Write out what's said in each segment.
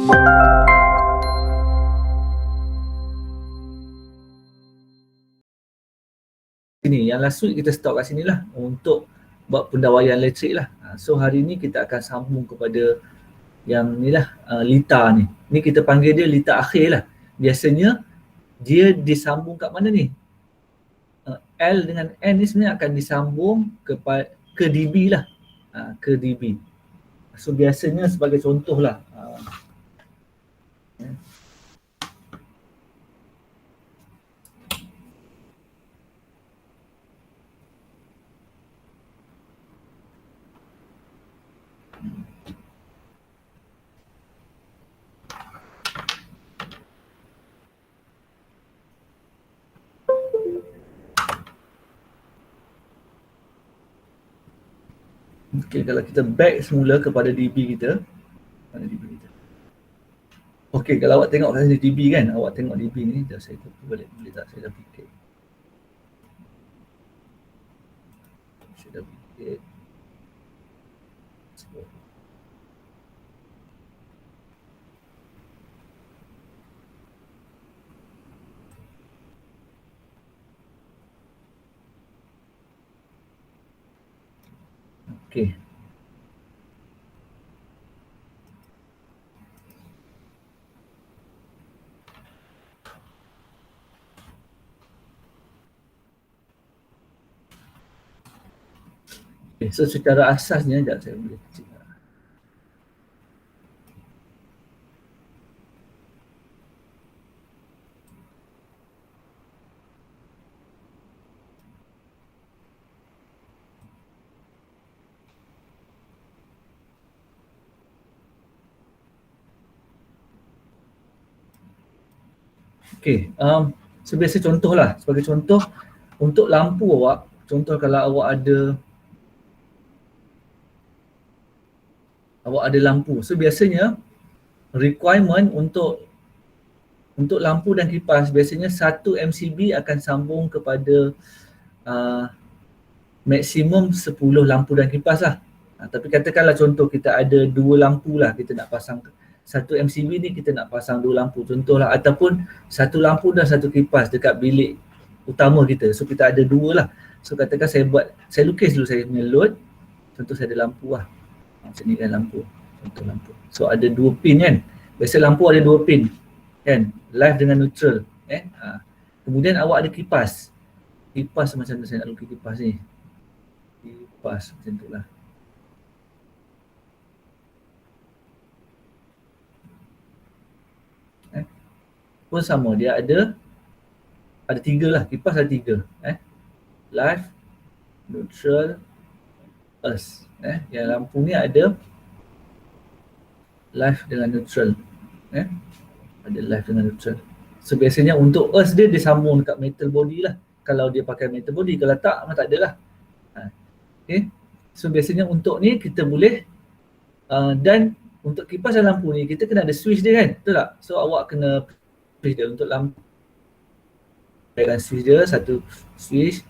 Sini, yang last week kita stop kat sini lah untuk buat pendawaian elektrik lah. So hari ni kita akan sambung kepada yang ni lah, lita ni. Ni kita panggil dia lita akhir lah. Biasanya dia disambung kat mana ni? L dengan N ni sebenarnya akan disambung ke dB lah. Ke dB. So biasanya sebagai contoh lah. Okay, kalau kita back semula kepada dB kita. Mana dB kita? Okay, kalau awak tengok kat sini dB kan, awak tengok dB ni, dah saya copy balik, boleh tak? Saya dah fikir. Saya dah fikir. Okay. Okay, so secara asasnya, sekejap saya boleh kecil. Okay, so biasa contoh lah, sebagai contoh untuk lampu awak, contoh kalau awak ada lampu, so biasanya requirement untuk lampu dan kipas biasanya 1 MCB akan sambung kepada maksimum 10 lampu dan kipas lah. Tapi katakanlah contoh kita ada 2 lampu lah, kita nak pasang 1 MCB ni kita nak pasang 2 lampu contoh lah, ataupun 1 lampu dan 1 kipas dekat bilik utama kita. So kita ada 2 lah. So katakan saya lukis dulu saya punya load. Contoh saya ada lampu lah. Macam ni kan lampu. Contoh lampu. So ada 2 pin kan. Biasa lampu ada 2 pin kan. Live dengan neutral. Kemudian awak ada kipas. Kipas macam mana saya nak lukis kipas ni. Kipas macam tu lah. Pun sama, dia ada 3 lah, kipas ada 3. Live, neutral, earth. Yang lampu ni ada live dengan neutral. Ada live dengan neutral. So biasanya untuk earth dia disambung dekat metal body lah. Kalau dia pakai metal body, kalau tak, memang tak ada lah. Okay. So biasanya untuk ni kita boleh dan untuk kipas dan lampu ni kita kena ada switch dia kan, betul tak? So awak kena switch dia untuk lampu. Dengan switch dia, satu switch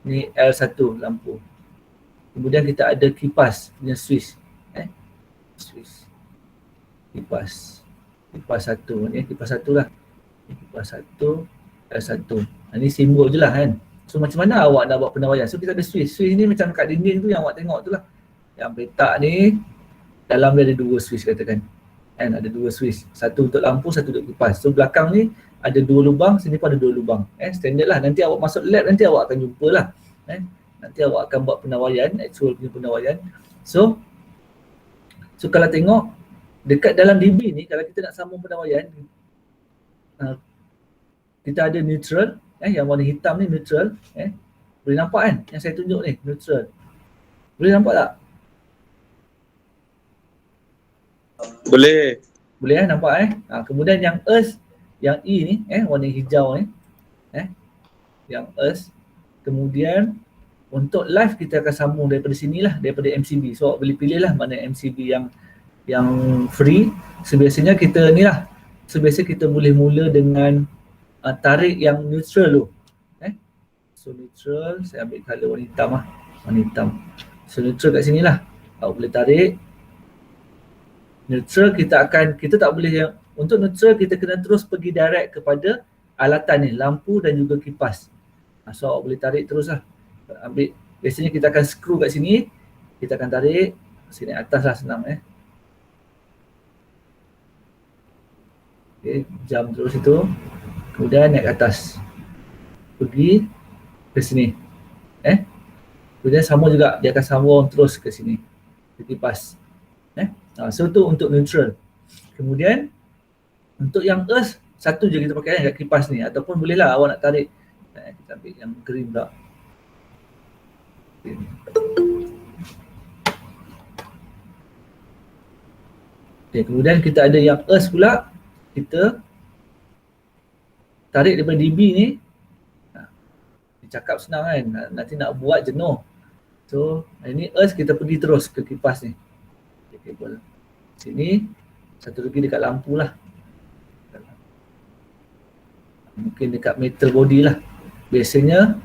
ni L1 lampu. Kemudian kita ada kipas punya switch. Switch. Kipas 1 ni, kipas 1 lah. Kipas 1, L1. Ini simbol je lah kan. So macam mana awak nak buat pendawaian? So kita ada switch. Switch ni macam kat dinding tu yang awak tengok tu lah. Yang petak ni, dalam dia ada 2 switch katakan. Ada 2 switch. Satu untuk lampu, satu untuk kipas. So belakang ni ada 2 lubang, sini pun ada 2 lubang. Standard lah. Nanti awak masuk lab, nanti awak akan jumpa lah. Nanti awak akan buat pendawaian, actual punya pendawaian. So kalau tengok dekat dalam DB ni, kalau kita nak sambung pendawaian, kita ada neutral, yang warna hitam ni neutral. Boleh nampak kan yang saya tunjuk ni, neutral. Boleh nampak tak? Boleh. Boleh nampak kemudian yang earth, yang E ni, warna hijau ni, yang earth. Kemudian untuk live kita akan sambung daripada sinilah, daripada MCB. So awak boleh pilih lah mana MCB yang free. Sebiasanya kita ni lah, sebiasa kita boleh mula dengan tarik yang neutral tu. So neutral, saya ambil color warna hitam lah, warna hitam. So neutral kat sini lah, awak boleh tarik. Neutral kita tak boleh yang untuk neutral kita kena terus pergi direct kepada alatan ni, lampu dan juga kipas. So awak boleh tarik terus lah. Ambil, biasanya kita akan screw kat sini, kita akan tarik sini atas lah, senang Okay, jam terus itu, kemudian naik ke atas, pergi ke sini, kemudian sama juga dia akan sambung terus ke sini, ke kipas. So tu untuk neutral. Kemudian untuk yang earth, satu je kita pakai kat kipas ni, ataupun bolehlah awak nak tarik, kita ambil yang green pula. Okay, kemudian kita ada yang earth pula, kita tarik daripada DB ni. Cakap senang kan, nanti nak buat jenuh. So ini earth kita pergi terus ke kipas ni, kabel sini, satu lagi dekat lampu lah, mungkin dekat metal body lah. Biasanya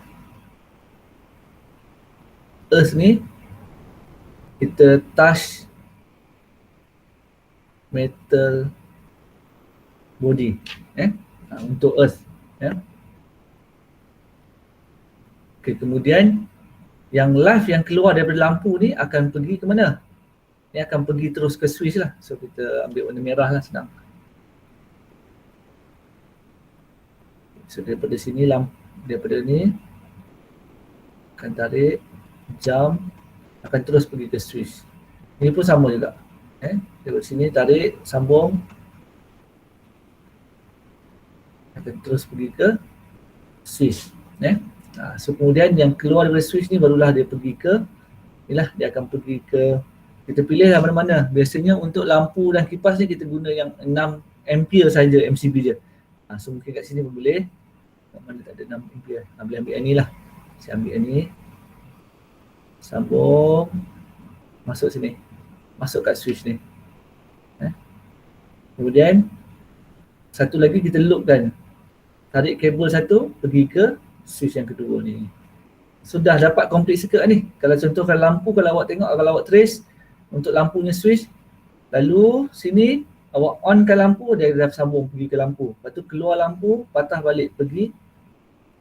earth ni kita touch metal body untuk earth. Okay, kemudian yang live yang keluar daripada lampu ni akan pergi ke mana? Ni akan pergi terus ke switch lah. So kita ambil warna merah lah, senang. So daripada sini, daripada ni akan tarik, jam akan terus pergi ke switch. Ini pun sama juga. Daripada sini tarik, sambung, akan terus pergi ke switch. So kemudian yang keluar daripada switch ni barulah dia pergi ke, inilah dia akan pergi ke, kita pilih lah mana-mana. Biasanya untuk lampu dan kipas ni kita guna yang 6 ampere saja MCB je. So mungkin kat sini pun boleh. Kat mana tak ada 6 ampere. Boleh ambil yang ni lah. Saya ambil yang ni. Sambung. Masuk sini. Masuk kat switch ni. Kemudian satu lagi kita loopkan. Tarik kabel satu pergi ke switch yang kedua ni. Sudah dapat complete circuit ni. Kalau contohkan lampu, kalau awak tengok, kalau awak trace untuk lampunya switch, lalu sini awak onkan lampu, dia dah sambung pergi ke lampu. Lepas tu keluar lampu, patah balik pergi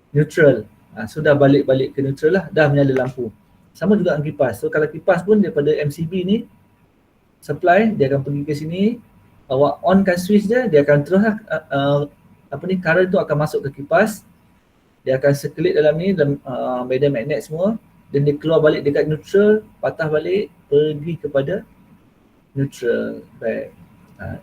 neutral. Sudah balik-balik ke neutral lah, dah menyala lampu. Sama juga dengan kipas. So kalau kipas pun daripada MCB ni supply, dia akan pergi ke sini, awak onkan switch dia akan terus lah, current tu akan masuk ke kipas. Dia akan circulate dalam ni, dalam medan magnet semua, dan dia keluar balik dekat neutral, patah balik, pergi kepada neutral. Baik.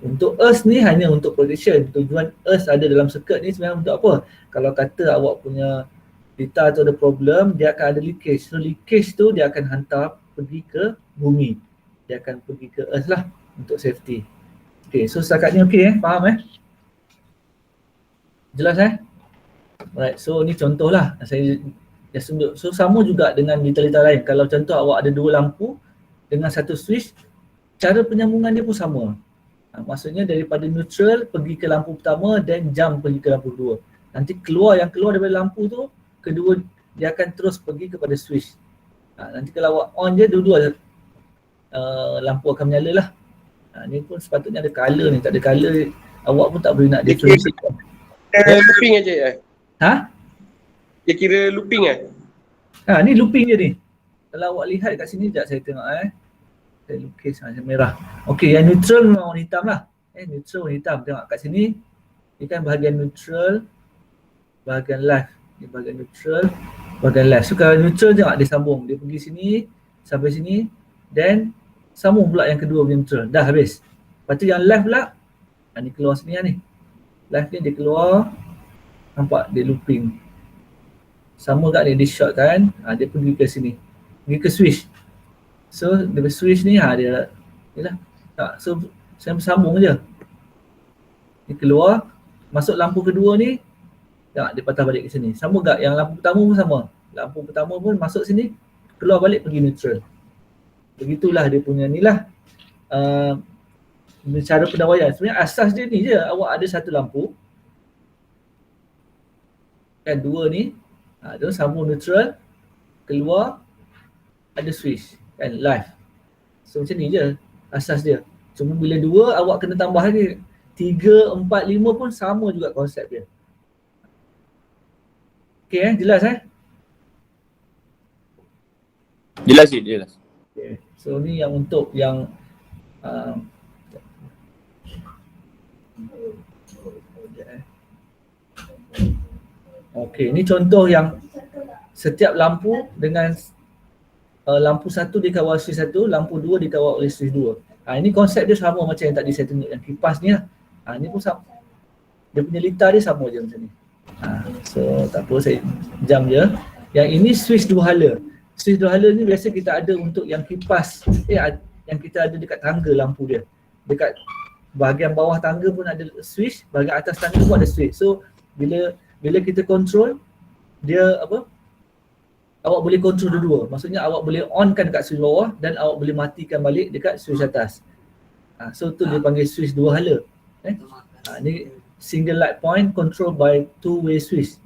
Untuk earth ni hanya untuk protection. Tujuan earth ada dalam circuit ni sebenarnya untuk apa? Kalau kata awak punya data tu ada problem, dia akan ada leakage. So leakage tu dia akan hantar pergi ke bumi. Dia akan pergi ke earth lah untuk safety. Okay, so setakat ni okay faham Jelas Alright, so ni contoh lah saya just tunjuk. So sama juga dengan detail-detail lain. Kalau contoh awak ada dua lampu dengan satu switch, cara penyambungan dia pun sama. Maksudnya daripada neutral pergi ke lampu pertama dan jam pergi ke lampu kedua. Nanti yang keluar daripada lampu tu, kedua dia akan terus pergi kepada switch. Nanti kalau awak on je, dua-dua lampu akan menyala lah. Ni pun sepatutnya ada color ni, tak ada color awak pun tak boleh nak differentiate. Looping aja Dia kira looping ni looping je ni. Kalau awak lihat kat sini, sekejap saya tengok saya lukis macam merah. Okey, yang neutral memang warna hitam lah. Neutral warna hitam. Tengok kat sini, ni kan bahagian neutral, bahagian left. Ni bahagian neutral, bahagian left. So kalau neutral tengok dia sambung. Dia pergi sini, sampai sini, then sambung pula yang kedua neutral. Dah habis. Lepas tu yang left pula, ni keluar sini lah ni. Left ni dia keluar, nampak dia looping. Sama kat ni, dia short kan, dia pergi ke sini. Pergi ke switch. So dari switch ni dia yalah. So saya bersambung je. Ni keluar, masuk lampu kedua ni, tengok dia patah balik ke sini. Sama tak yang lampu pertama pun sama. Lampu pertama pun masuk sini, keluar balik pergi neutral. Begitulah dia punya ni lah. Cara pendawaian. Sebenarnya asas dia ni je, awak ada satu lampu. Kan dua ni, tu sambung neutral, keluar, ada switch. Kan live. So macam ni je asas dia. Cuma bila 2 awak kena tambah lagi 3, 4, 5 pun sama juga konsep dia. Okay jelas Jelas sih, jelas. Okay. So ni yang untuk yang okay, ni contoh yang setiap lampu dengan lampu 1 dikawal switch 1, lampu 2 dikawal oleh switch 2. Ini konsep dia sama macam yang tadi saya tunjuk yang kipas ni lah. Ni pun sama. Dia punya litar dia sama je macam ni. So tak apa, saya jam je. Yang ini switch 2 hala. Switch 2 hala ni biasa kita ada untuk yang kipas yang kita ada dekat tangga lampu dia. Dekat bahagian bawah tangga pun ada switch, bahagian atas tangga pun ada switch. So bila kita control dia awak boleh control dua-dua. Maksudnya awak boleh onkan dekat switch bawah dan awak boleh matikan balik dekat switch atas. So tu dia panggil switch 2 hala. Ni single light point control by two-way switch.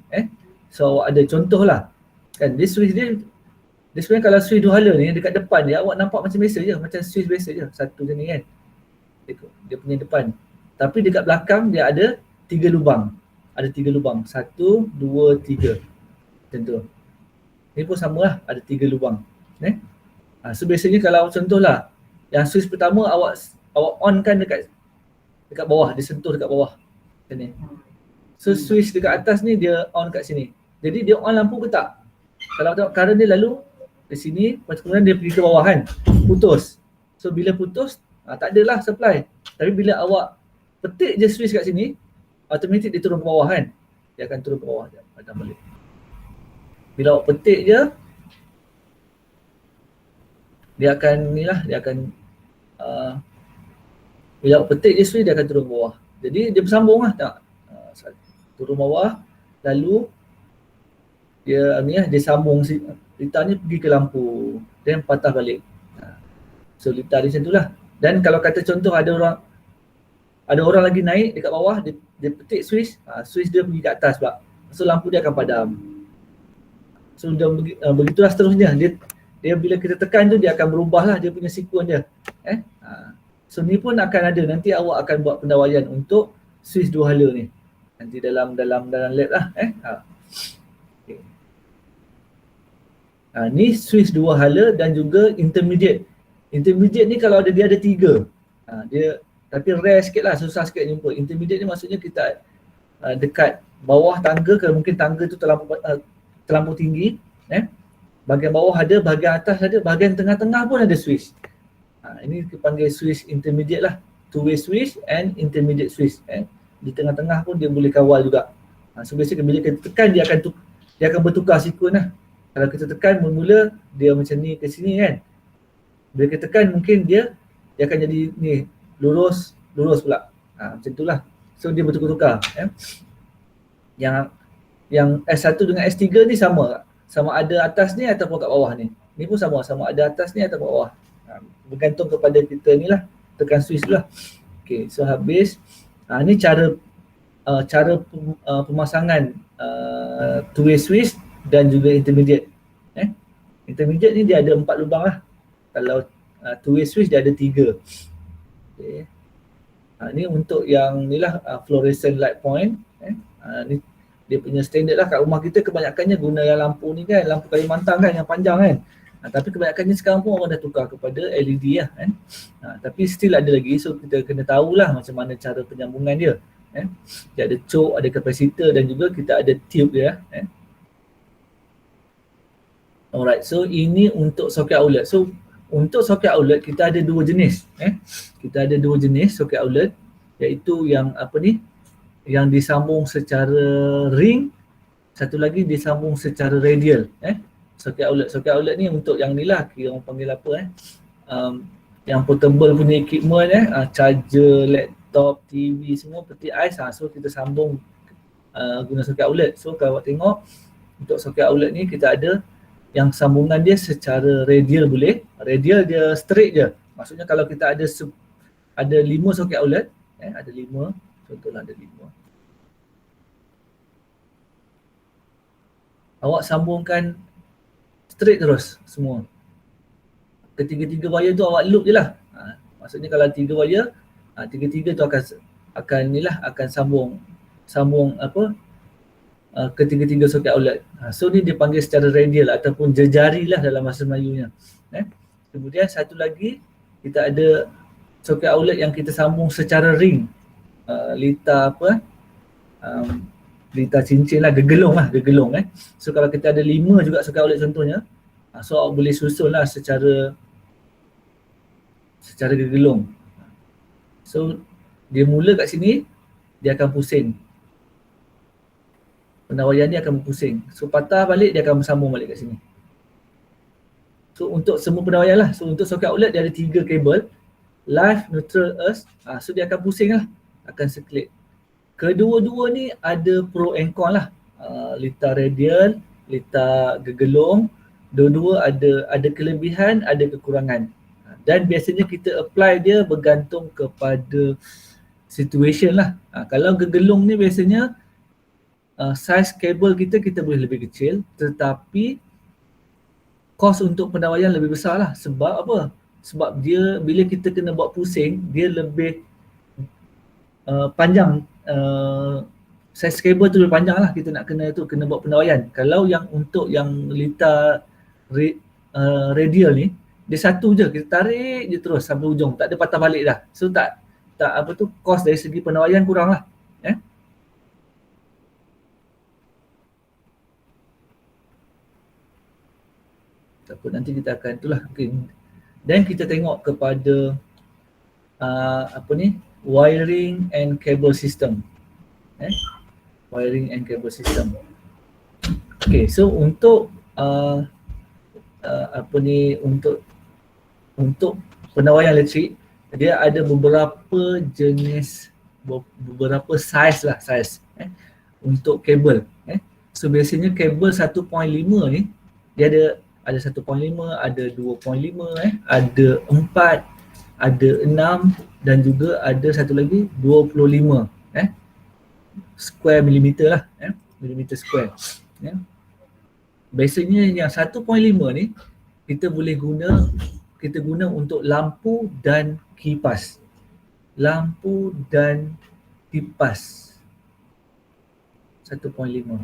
So awak ada contoh lah. Kan dia switch dia sebenarnya kalau switch 2 hala ni dekat depan dia awak nampak macam biasa je, macam switch biasa je, satu macam ni kan. Dia punya depan. Tapi dekat belakang dia ada 3 lubang. Ada 3 lubang. 1, 2, 3. Macam tu. Ni pun sama lah, ada 3 lubang. So biasanya kalau contohlah yang switch pertama awak onkan dekat bawah, dia sentuh dekat bawah. Macam ni. So switch dekat atas ni dia on kat sini. Jadi dia on lampu ke tak? Kalau tengok current dia lalu ke sini, lepas kemudian dia pergi ke bawah kan, putus. So bila putus, tak adalah supply. Tapi bila awak petik je switch kat sini, automatik dia turun ke bawah kan. Dia akan turun ke bawah, dia padam balik. Bila awak petik je, dia akan bila awak petik je switch, dia akan turun ke bawah. Jadi dia bersambung lah tak? Turun bawah, lalu dia sambung litar ni pergi ke lampu dan patah balik. So litar dia macam tu lah. Dan kalau kata contoh ada orang lagi naik dekat bawah, dia petik switch, switch dia pergi ke atas pula. So lampu dia akan padam. So begitulah seterusnya. Dia bila kita tekan tu dia akan berubah lah dia punya sequence dia. So ni pun akan ada, nanti awak akan buat pendawaian untuk switch 2 hala ni. Nanti dalam lab lah. Okay. Ni switch 2 hala dan juga intermediate. Intermediate ni kalau dia ada 3. Dia tapi rare sikit lah, susah sikit jumpa. Intermediate ni maksudnya kita dekat bawah tangga, kalau mungkin tangga tu terlampau tinggi. Bahagian bawah ada, bahagian atas ada, bahagian tengah-tengah pun ada switch. Ini kita panggil switch intermediate lah. Two-way switch and intermediate switch. Di tengah-tengah pun dia boleh kawal juga. So biasanya bila kita tekan dia akan bertukar sequence lah. Kalau kita tekan mula-mula dia macam ni ke sini kan. Bila kita tekan mungkin dia akan jadi ni lurus pula. Macam itulah. So dia bertukar-tukar. Yang S1 dengan S3 ni sama ada atas ni ataupun kat bawah ni. Ni pun sama ada atas ni atau bawah. Bergantung kepada kita ni lah, tekan switch tu lah. Okay, so habis. Ni cara pemasangan two-way switch dan juga intermediate. Intermediate ni dia ada 4 lubang lah. Kalau two-way switch dia ada 3. Okay. Ni untuk yang ni lah fluorescent light point. Ni dia punya standard lah. Kat rumah kita kebanyakannya guna yang lampu ni kan, lampu Kalimantan kan yang panjang kan. Tapi kebanyakannya sekarang pun orang dah tukar kepada LED lah kan. Tapi still ada lagi, so kita kena tahulah macam mana cara penyambungan dia. Dia ada choke, ada capacitor dan juga kita ada tube dia. Alright, so ini untuk socket outlet. So untuk socket outlet kita ada 2 jenis. Kita ada 2 jenis socket outlet, iaitu yang yang disambung secara ring, satu lagi disambung secara radial. Socket outlet ni untuk yang ni lah, kira orang panggil apa yang portable punya equipment charger, laptop, TV semua peti ais. So kita sambung guna socket outlet. So kalau awak tengok untuk socket outlet ni kita ada yang sambungan dia secara radial boleh. Radial dia straight je. Maksudnya kalau kita ada 5 socket outlet, ada 5, contohlah ada 5. Awak sambungkan straight terus semua. Ketiga-tiga wire tu awak loop je lah. Maksudnya kalau 3 wire, tiga-tiga tu akan inilah, akan sambung ketiga-tiga soket outlet. So ni dipanggil secara radial ataupun jejari lah dalam bahasa Melayunya. Kemudian satu lagi, kita ada soket outlet yang kita sambung secara ring. Litar litar cincin lah, gegelung. So kalau kita ada 5 juga soket outlet contohnya, so awak boleh susun lah secara gegelung. So dia mula kat sini, dia akan pusing. Penawaian ni akan berpusing. So patah balik, dia akan bersambung balik kat sini. So untuk semua penawaian lah. So untuk soket outlet dia ada 3 kabel. Live, neutral, earth. So dia akan pusing lah. Akan circulate. Kedua-dua ni ada pro and con lah. Litar radial, litar gegelung. Dua-dua ada kelebihan, ada kekurangan. Dan biasanya kita apply dia bergantung kepada situation lah. Kalau gegelung ni biasanya size kabel kita boleh lebih kecil, tetapi kos untuk pendawaian lebih besar lah. Sebab apa? Sebab dia bila kita kena buat pusing, dia lebih panjang, size kabel tu lebih panjang lah, kita nak kena buat pendawaian. Kalau yang untuk yang litar radial ni, dia satu je, kita tarik je terus sampai hujung, tak ada patah balik dah. So tak kos dari segi pendawaian kurang lah. Takut nanti kita akan itulah. Okay. Dan kita tengok kepada wiring and cable system. Wiring and cable system. Okay, so untuk untuk pendawaian elektrik, dia ada beberapa jenis, beberapa size untuk kabel. So biasanya kabel 1.5 ni dia ada 1.5, ada 2.5, ada 4, ada 6 dan juga ada satu lagi 25 square millimeter lah, millimeter square. Biasanya yang 1.5 ni kita guna untuk lampu dan kipas. Lampu dan kipas 1.5.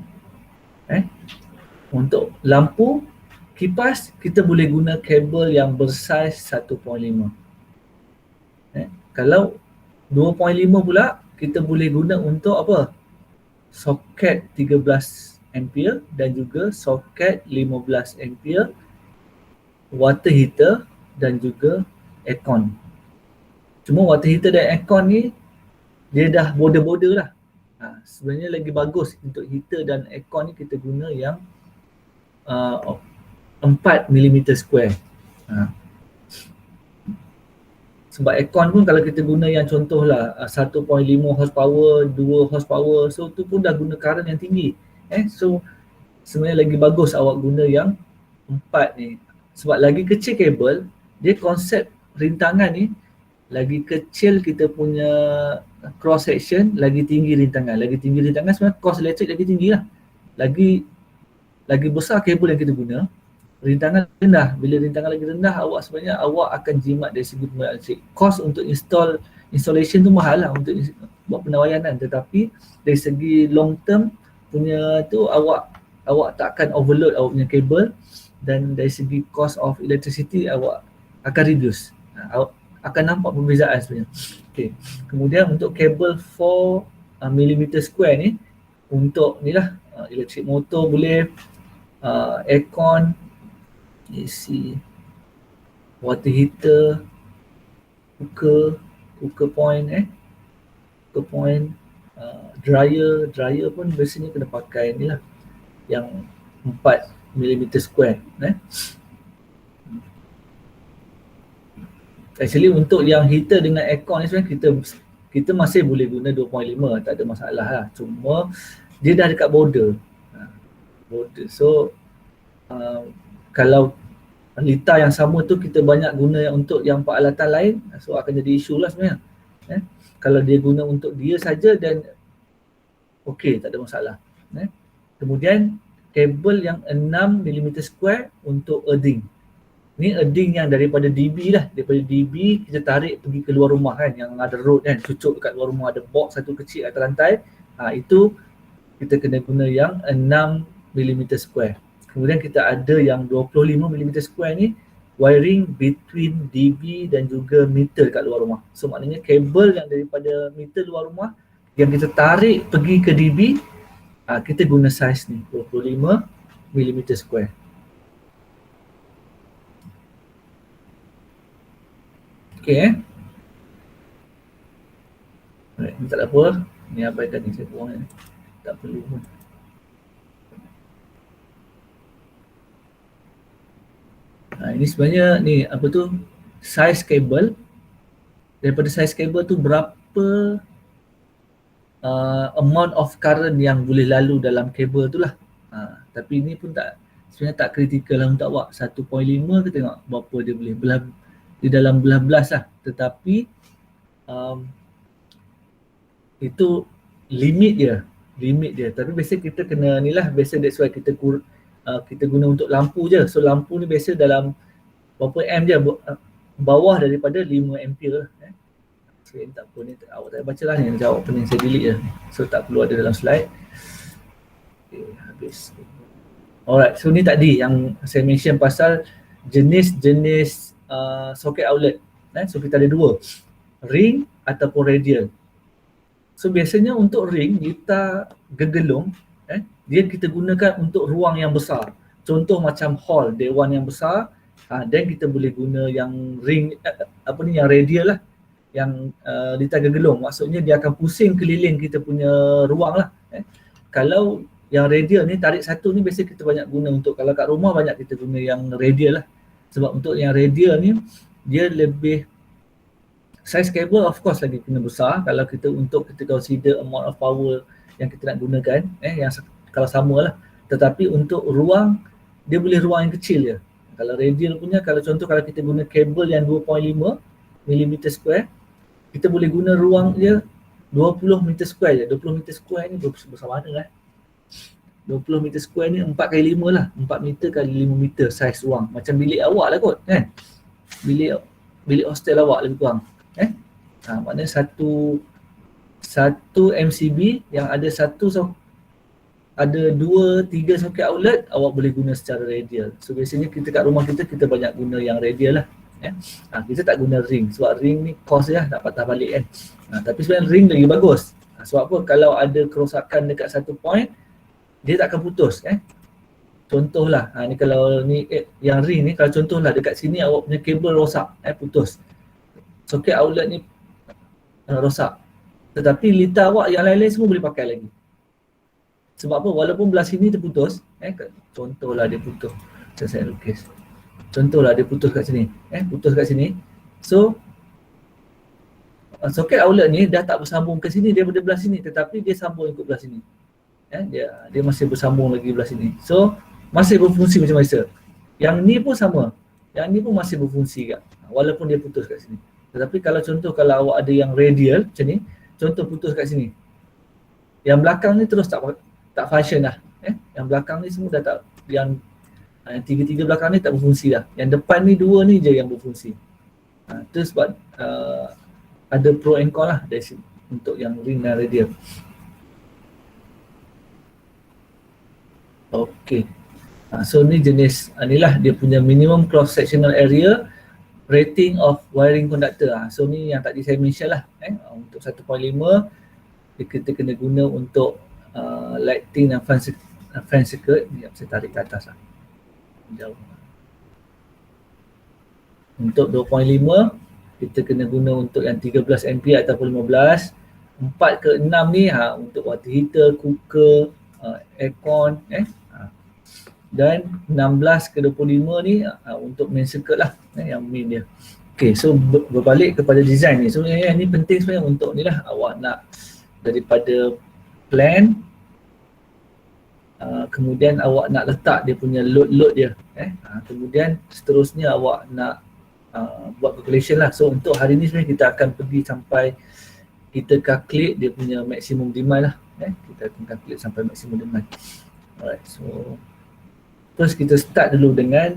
Untuk lampu, kipas, kita boleh guna kabel yang bersaiz 1.5. Kalau 2.5 pula, kita boleh guna untuk apa? Soket 13 ampere dan juga soket 15 ampere, water heater dan juga aircon. Cuma water heater dan aircon ni, dia dah border-border lah. Sebenarnya lagi bagus untuk heater dan aircon ni kita guna yang 4 mm square. Sebab aircon pun kalau kita guna yang contohlah 1.5 horsepower, 2 horsepower, so tu pun dah guna current yang tinggi. So sebenarnya lagi bagus awak guna yang 4 ni. Sebab lagi kecil kabel, dia konsep rintangan ni, lagi kecil kita punya cross section, lagi tinggi rintangan. Lagi tinggi rintangan sebenarnya kos elektrik lagi tinggi lah. Lagi besar kabel yang kita guna, rintangan rendah. Bila rintangan lagi rendah, awak akan jimat dari segi penggunaan elektrik. Kos untuk installation tu mahal lah untuk buat pendawaian kan. Tetapi dari segi long term punya tu, awak tak akan overload awak punya kabel, dan dari segi cost of electricity awak akan reduce. Awak akan nampak perbezaan sebenarnya. Okay. Kemudian untuk kabel 4 mm square ni, untuk ni lah, elektrik motor boleh, aircon, AC, water heater, cooker point, dryer pun biasanya kena pakai ni lah, yang 4 mm square. Actually untuk yang heater dengan aircon ni sebenarnya kita masih boleh guna 2.5, tak ada masalah lah. Cuma dia dah dekat border. So kalau litar yang sama tu kita banyak guna untuk yang peralatan lain, so akan jadi isu lah sebenarnya. Kalau dia guna untuk dia saja, dan okey, tak ada masalah. Kemudian kabel yang 6 mm square untuk earthing. Ni earthing yang daripada DB lah, daripada DB kita tarik pergi ke luar rumah kan, yang ada road kan, cucuk dekat luar rumah ada box satu kecil atas lantai. Itu kita kena guna yang 6mm square. Kemudian kita ada yang 25mm square ni wiring between DB dan juga meter kat luar rumah. So maknanya kabel yang daripada meter luar rumah yang kita tarik pergi ke DB, kita guna saiz ni 25mm square. Okay Alright, ni tak ada apa. Ni abaikan ni, saya buang ni. Tak perlu pun. Ini sebenarnya ni apa tu, saiz kabel. Daripada saiz kabel tu berapa amount of current yang boleh lalu dalam kabel tu lah. Tapi ni pun tak, sebenarnya tak kritikal lah untuk awak. 1.5 kita tengok berapa dia boleh belah, di dalam belas lah. Tetapi itu limit dia. Tapi biasa kita kena ni lah, biasa that's why kita guna untuk lampu je. So lampu ni biasa dalam berapa am je, bawah daripada 5 ampere lah. So tak apa ni, awak tak baca lah ni, jawab pening saya delete je. So tak perlu ada dalam slide. Okay, habis. Alright, so ni tadi yang saya mention pasal jenis-jenis socket outlet. So kita ada dua, ring ataupun radial. So biasanya untuk ring kita gegelung, dia kita gunakan untuk ruang yang besar. Contoh macam hall, dewan yang besar, dan kita boleh guna yang ring, yang radial lah, yang litar gegelung. Maksudnya dia akan pusing keliling kita punya ruang lah. Kalau yang radial ni, tarik satu ni biasa kita banyak guna untuk, kalau kat rumah banyak kita guna yang radial lah. Sebab untuk yang radial ni, dia lebih, size kabel of course lagi kena besar kalau kita consider amount of power yang kita nak gunakan, yang kalau sama lah. Tetapi untuk ruang, dia boleh ruang yang kecil je. Kalau radial punya, kalau contoh kalau kita guna kabel yang 2.5mm square, kita boleh guna ruang dia 20 meter square je. 20 meter square ni besar mana lah. 20 meter square ni 4x5 lah. 4 meter kali 5 meter saiz ruang. Macam bilik awak lah kot kan. Bilik hostel awak lebih kurang. Maknanya satu MCB yang ada ada 2-3 socket outlet, awak boleh guna secara radial. So biasanya kita kat rumah kita banyak guna yang radial lah. Kita tak guna ring sebab ring ni cost lah nak patah balik kan. Tapi sebenarnya ring lagi bagus. Sebab apa? Kalau ada kerosakan dekat satu point, dia tak akan putus Contohlah, ni kalau ni yang ring ni, kalau contohlah dekat sini awak punya kabel rosak, putus. Socket outlet ni rosak. Tetapi litar awak yang lain-lain semua boleh pakai lagi. Sebab apa? Walaupun belah sini terputus, contohlah dia putus. Saya lukis. Contohlah dia putus kat sini, putus kat sini. So socket outlet ni dah tak bersambung ke sini daripada belah sini, tetapi dia sambung ikut belah sini. Dia masih bersambung lagi belah sini. So masih berfungsi macam biasa. Yang ni pun sama. Yang ni pun masih berfungsi kat, walaupun dia putus kat sini. Tetapi kalau contoh kalau awak ada yang radial macam ni, contoh putus kat sini, yang belakang ni terus tak function dah. Yang belakang ni semua dah tak, yang tiga-tiga belakang ni tak berfungsi dah. Yang depan ni dua ni je yang berfungsi. Itu sebab ada pro and con lah dari sini untuk yang ring dan radial. Okay. So ni jenis, inilah dia punya minimum cross sectional area rating of wiring conductor. So ni yang tadi saya mention lah, untuk 1.5 kita kena guna untuk lighting dan fan circuit. Saya tarik ke atas lah, jauh. Untuk 2.5 kita kena guna untuk yang 13 ampere ataupun 15. 4 ke 6 ni untuk water heater, cooker, aircon, dan 16 ke 25 ni untuk main circuit lah, yang main dia. Okay, so berbalik kepada design ni. So yang ni penting sebenarnya untuk ni lah, awak nak daripada plan, kemudian awak nak letak dia punya load dia, kemudian seterusnya awak nak buat calculation lah. So untuk hari ni sebenarnya kita akan pergi sampai kita calculate dia punya maximum demand lah, kita akan calculate sampai maximum demand. Alright, so terus kita start dulu dengan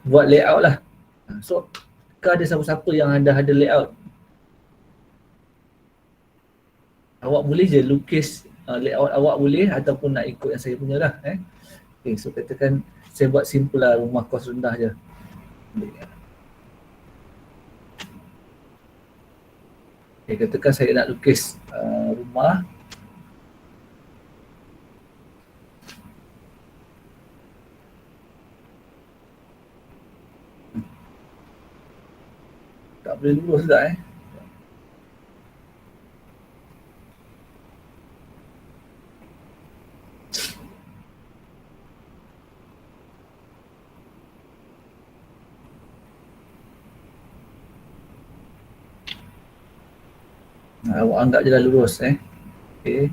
buat layout lah. So kan ada siapa-siapa yang ada layout, awak boleh je lukis layout awak boleh, ataupun nak ikut yang saya punya lah. Okay, so katakan saya buat simple lah, rumah kos rendah je. Okay, katakan saya nak lukis rumah tak boleh lurus tak awak anggap je lah lurus okay.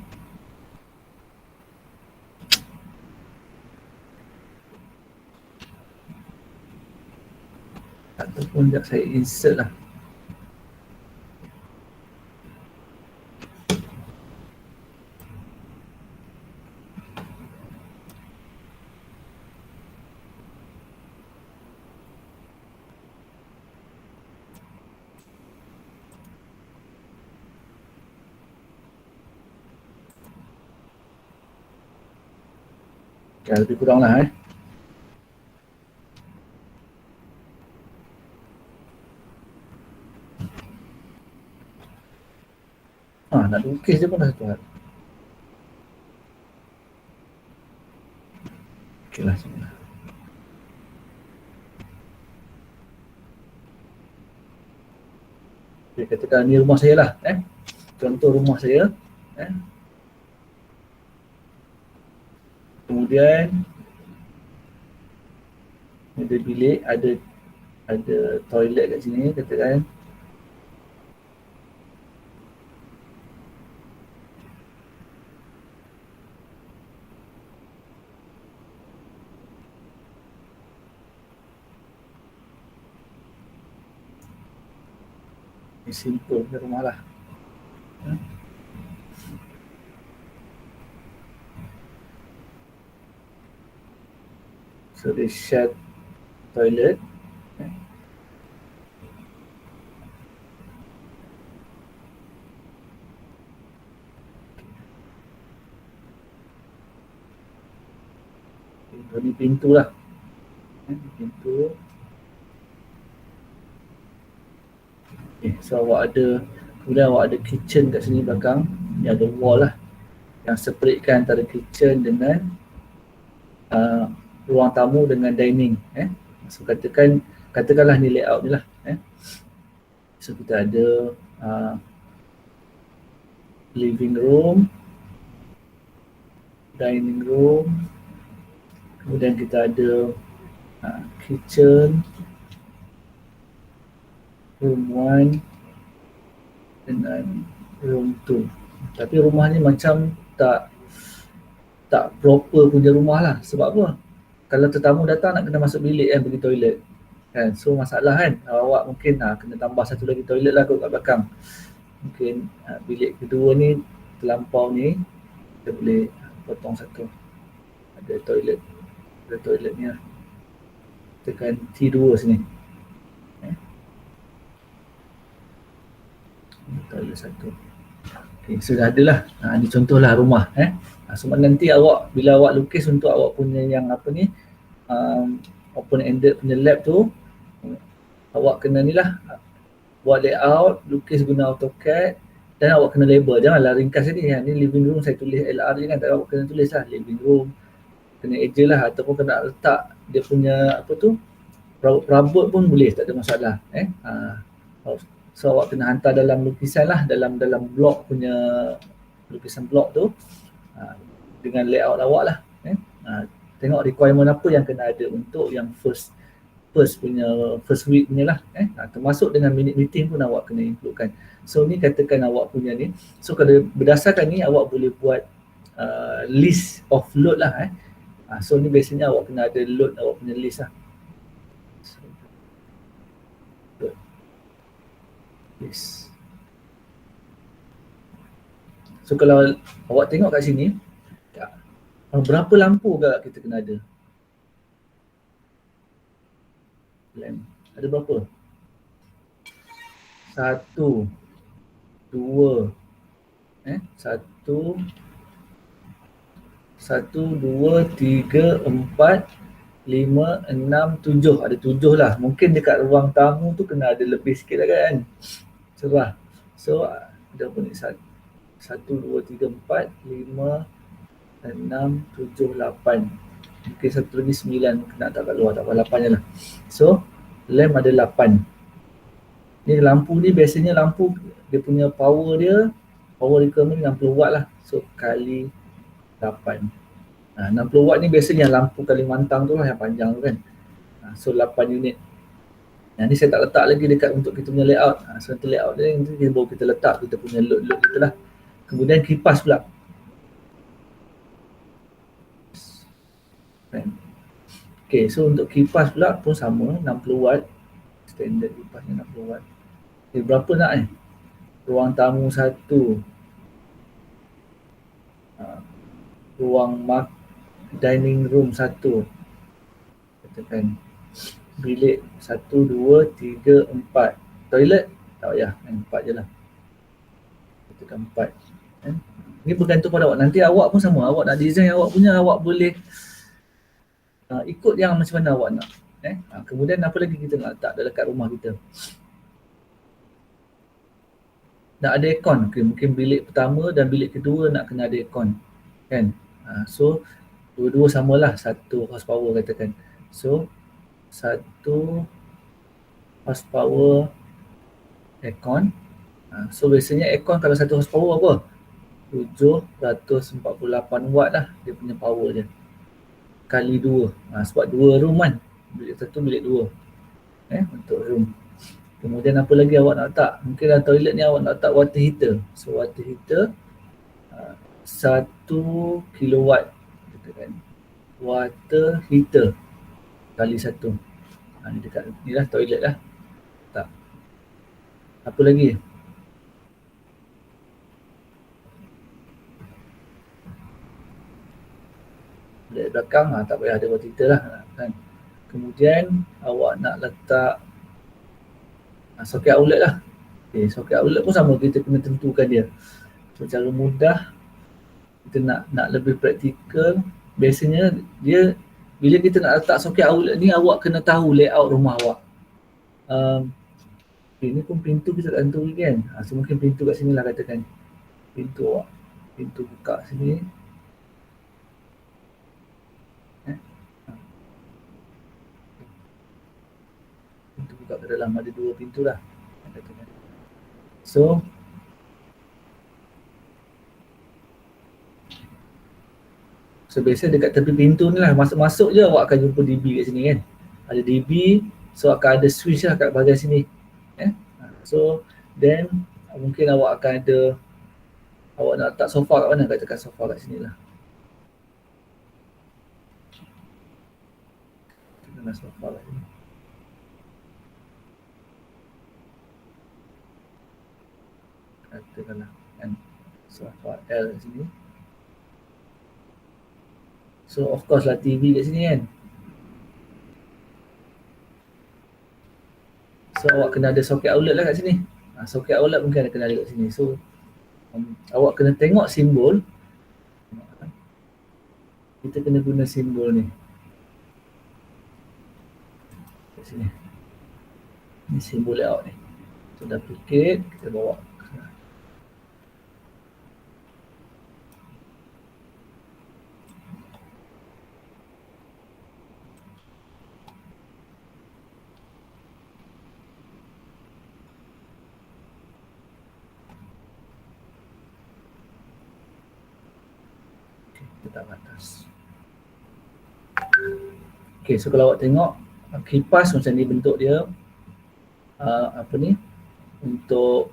Ataupun sekejap saya insert lah. Okay, lebih kurang lah nak lukis je pun dah satu hal. Okay lah, sini lah. Okay, katakan ni rumah saya lah contoh rumah saya kemudian ada bilik, ada toilet kat sini katakan. Ini simple punya rumah lah. So dia shared toilet. Ini pintu lah. Pintu. Okay, so awak ada, kemudian awak ada kitchen kat sini belakang. Ni ada wall lah yang separatekan antara kitchen dengan ruang tamu dengan dining. So katakanlah ni layout ni lah. So kita ada living room, dining room, kemudian kita ada kitchen, room 1 dengan room 2. Tapi rumah ni macam tak proper punya rumah lah. Sebab apa? Kalau tetamu datang nak kena masuk bilik pergi toilet kan. So masalah kan, awak mungkin kena tambah satu lagi toilet lah kat belakang. Mungkin bilik kedua ni terlampau ni, kita boleh potong satu. Ada toilet ni lah. Tekan T2 sini. Toilet satu. Okay, sudah adalah. Ini contohlah rumah. So nanti awak, bila awak lukis untuk awak punya yang apa ni, open ended punya lab tu, awak kena ni lah, buat layout, lukis guna AutoCAD, dan awak kena label. Janganlah ringkas ni. Ni living room saya tulis LR je kan, tak awak kena tulis lah living room, kena eja lah, ataupun kena letak dia punya apa tu, perabot pun boleh, tak ada masalah. So awak kena hantar dalam lukisan lah, dalam blok punya lukisan blok tu dengan layout awak lah. Tengok requirement apa yang kena ada untuk yang first week punya lah. Termasuk dengan minute meeting pun awak kena includekan. So ni katakan awak punya ni, so kalau berdasarkan ni awak boleh buat list of load lah. So ni biasanya awak kena ada load awak punya list lah. Yes. So kalau awak tengok kat sini, berapa lampu agak kita kena ada? lamp. Ada berapa? 1, 2, 1, 2, 3, 4, 5, 6, 7. Ada 7 lah. Mungkin dekat ruang tamu tu kena ada lebih sikit lah kan. Cerah. So ada apa ni? 1, 2, 3, 4, 5, 6, 7, 8. Mungkin satu lagi 9 kena tak kat luar, tak apa, 8 je lah. So lamp ada 8. Ni lampu ni biasanya lampu dia punya power requirement 60 watt lah. So kali 8. 60 watt ni biasanya lampu Kalimantan tu lah yang panjang tu kan. So 8 unit. Ni saya tak letak lagi dekat untuk kita punya layout. So nanti layout ni baru kita letak kita punya load kita lah. Kemudian kipas pula. Okay, so untuk kipas pula pun sama, 60 watt. Standard kipasnya 60 watt. Okay, berapa nak ni? Ruang tamu 1. Ruang dining room 1. Katakan bilik 1, 2, 3, 4. Toilet? Tak payah, 4 je lah. Katakan 4. Ni bergantung pada awak. Nanti awak pun sama. Awak nak design awak punya, awak boleh ikut yang macam mana awak nak. Kemudian apa lagi kita nak letak dekat rumah kita? Nak ada aircon. Okay, mungkin bilik pertama dan bilik kedua nak kena ada aircon. Kan? So, dua-dua samalah 1 horsepower katakan. So, 1 horsepower aircon. So, biasanya aircon kalau 1 horsepower apa? 748 watt lah dia punya power dia. Kali 2. Sebab 2 room kan. Bilik 1, bilik 2. Untuk room. Kemudian apa lagi awak nak letak? Mungkin dalam toilet ni awak nak letak water heater. So water heater 1 kilowatt. Kan? Water heater kali 1. Ni dekat ni lah toilet lah. Tak. Apa lagi? Dari belakang tak payah ada water heater lah kan. Kemudian awak nak letak soket outlet lah. Okay, soket outlet pun sama, kita kena tentukan dia. So cara mudah kita nak lebih praktikal, biasanya dia bila kita nak letak soket outlet ni awak kena tahu layout rumah awak. Ini pun pintu kita tak tentu lagi kan. So mungkin pintu kat sini lah katakan. Pintu awak, pintu buka sini. Pintu buka ke dalam ada 2 pintu lah. So biasa dekat tepi pintu ni lah, masuk-masuk je awak akan jumpa DB kat sini kan. Ada DB, so akan ada switch lah kat bahagian sini. So then mungkin awak akan ada, awak nak letak sofa kat mana, katakan sofa kat sini lah. Kita nak sofa kat sini. Katakanlah kan sofa L kat sini. So of course lah TV kat sini kan. So awak kena ada soket outlet lah kat sini. Soket outlet mungkin kena ada kat sini. So awak kena tengok simbol. Kita kena guna simbol ni. Kat sini. Ni simbol layout ni. So duplicate, kita bawa. Letak atas. Okay, so kalau awak tengok kipas macam ni bentuk dia. Apa ni? Untuk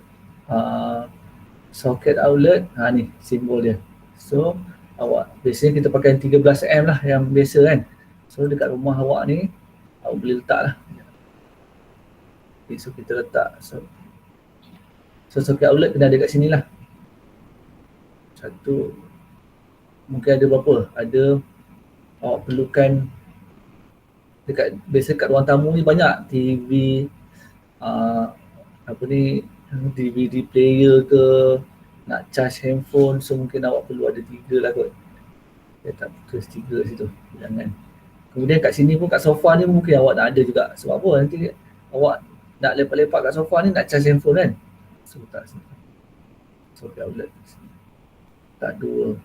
socket outlet, ni simbol dia. So awak biasanya kita pakai 13M lah yang biasa kan. So dekat rumah awak ni awak boleh letak lah. Okay, so kita letak. So socket outlet kena ada kat sini lah. Satu. Mungkin ada berapa? Ada awak perlukan biasa kat ruang tamu ni banyak TV, apa ni, DVD player ke, nak charge handphone, so mungkin awak perlu ada 3 lah kot. Dia tak tulis 3 situ, jangan. Kemudian kat sini pun kat sofa ni mungkin awak nak ada juga. Sebab apa, nanti awak nak lepak-lepak kat sofa ni nak charge handphone kan. So tak sini. Socket outlet. Tak 2.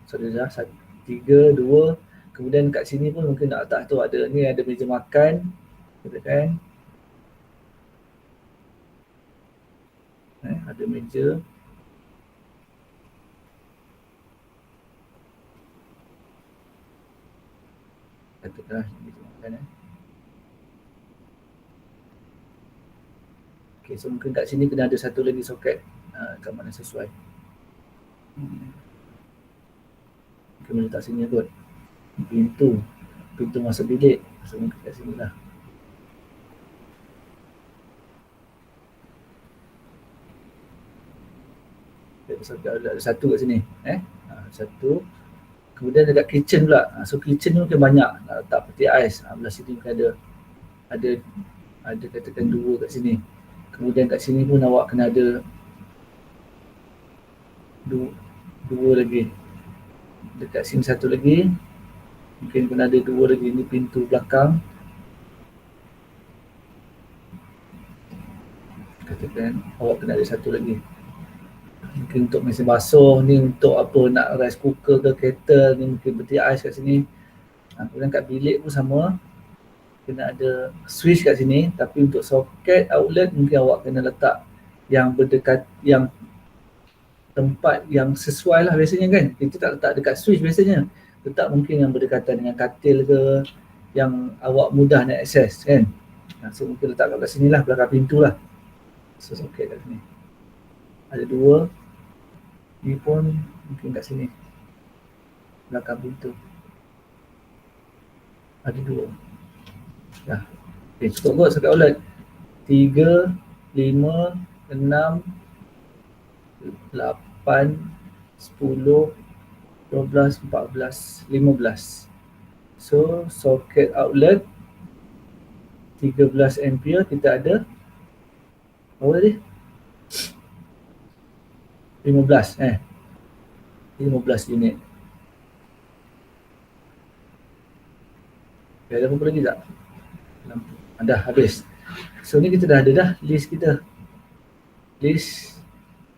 So dia dah 3, 2. Kemudian kat sini pun mungkin nak letak tu ada ni, ada meja makan. Katakan. Ada meja. Katakanlah meja makan Okay, so mungkin kat sini kena ada satu lagi soket kat mana sesuai. Mungkin letak sini kot. Pintu masuk bilik. So mungkin kat sini lah. Soket ada satu kat sini. Satu. Kemudian dekat kitchen pula. So kitchen ni mungkin banyak. Nak letak peti ais. Belah sini mungkin ada katakan 2 kat sini. Kemudian kat sini pun awak kena ada 2 lagi. Dekat sini satu lagi. Mungkin kena ada 2 lagi. Ini pintu belakang. Katakan awak kena ada satu lagi. Mungkin untuk mesin basuh ni, untuk apa, nak rice cooker ke kettle ni, mungkin peti ais kat sini. Kemudian kat bilik pun sama. Kena ada switch kat sini, tapi untuk soket outlet mungkin awak kena letak yang berdekat, yang tempat yang sesuai lah biasanya kan. Kita tak letak dekat switch biasanya. Letak mungkin yang berdekatan dengan katil ke, yang awak mudah nak akses kan. So mungkin letak kat sini lah, belakang pintu lah. So soket kat sini. Ada 2. Ni pun mungkin kat sini. Belakang pintu. Ada 2. Dah. Okay, cukup kot soket outlet. 3, 5, 6, 8, 10, 12, 14, 15. So soket outlet 13 ampere kita ada. Berapa tadi? 15 15 unit. Ada apa lagi tak? Dah habis. So ni kita dah ada dah list kita. List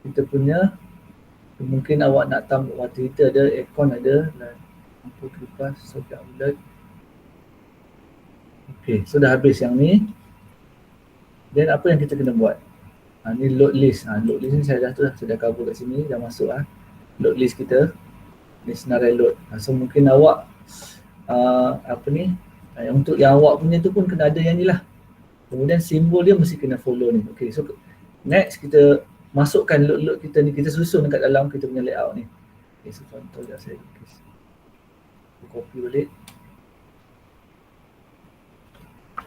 kita punya. Mungkin awak nak tambah water heater ada, aircon ada, lampu kipas, soket outlet. Okay, so dah habis yang ni. Then apa yang kita kena buat? Ni load list. Load list ni saya dah cover kat sini, dah masuk load list kita. Ni senarai load. So mungkin awak untuk yang awak punya tu pun kena ada yang ni lah. Kemudian simbol dia mesti kena follow ni. Okay, so next kita masukkan load kita ni, kita susun dekat dalam kita punya layout ni. Okay, so contoh dah saya lukis. Copy balik.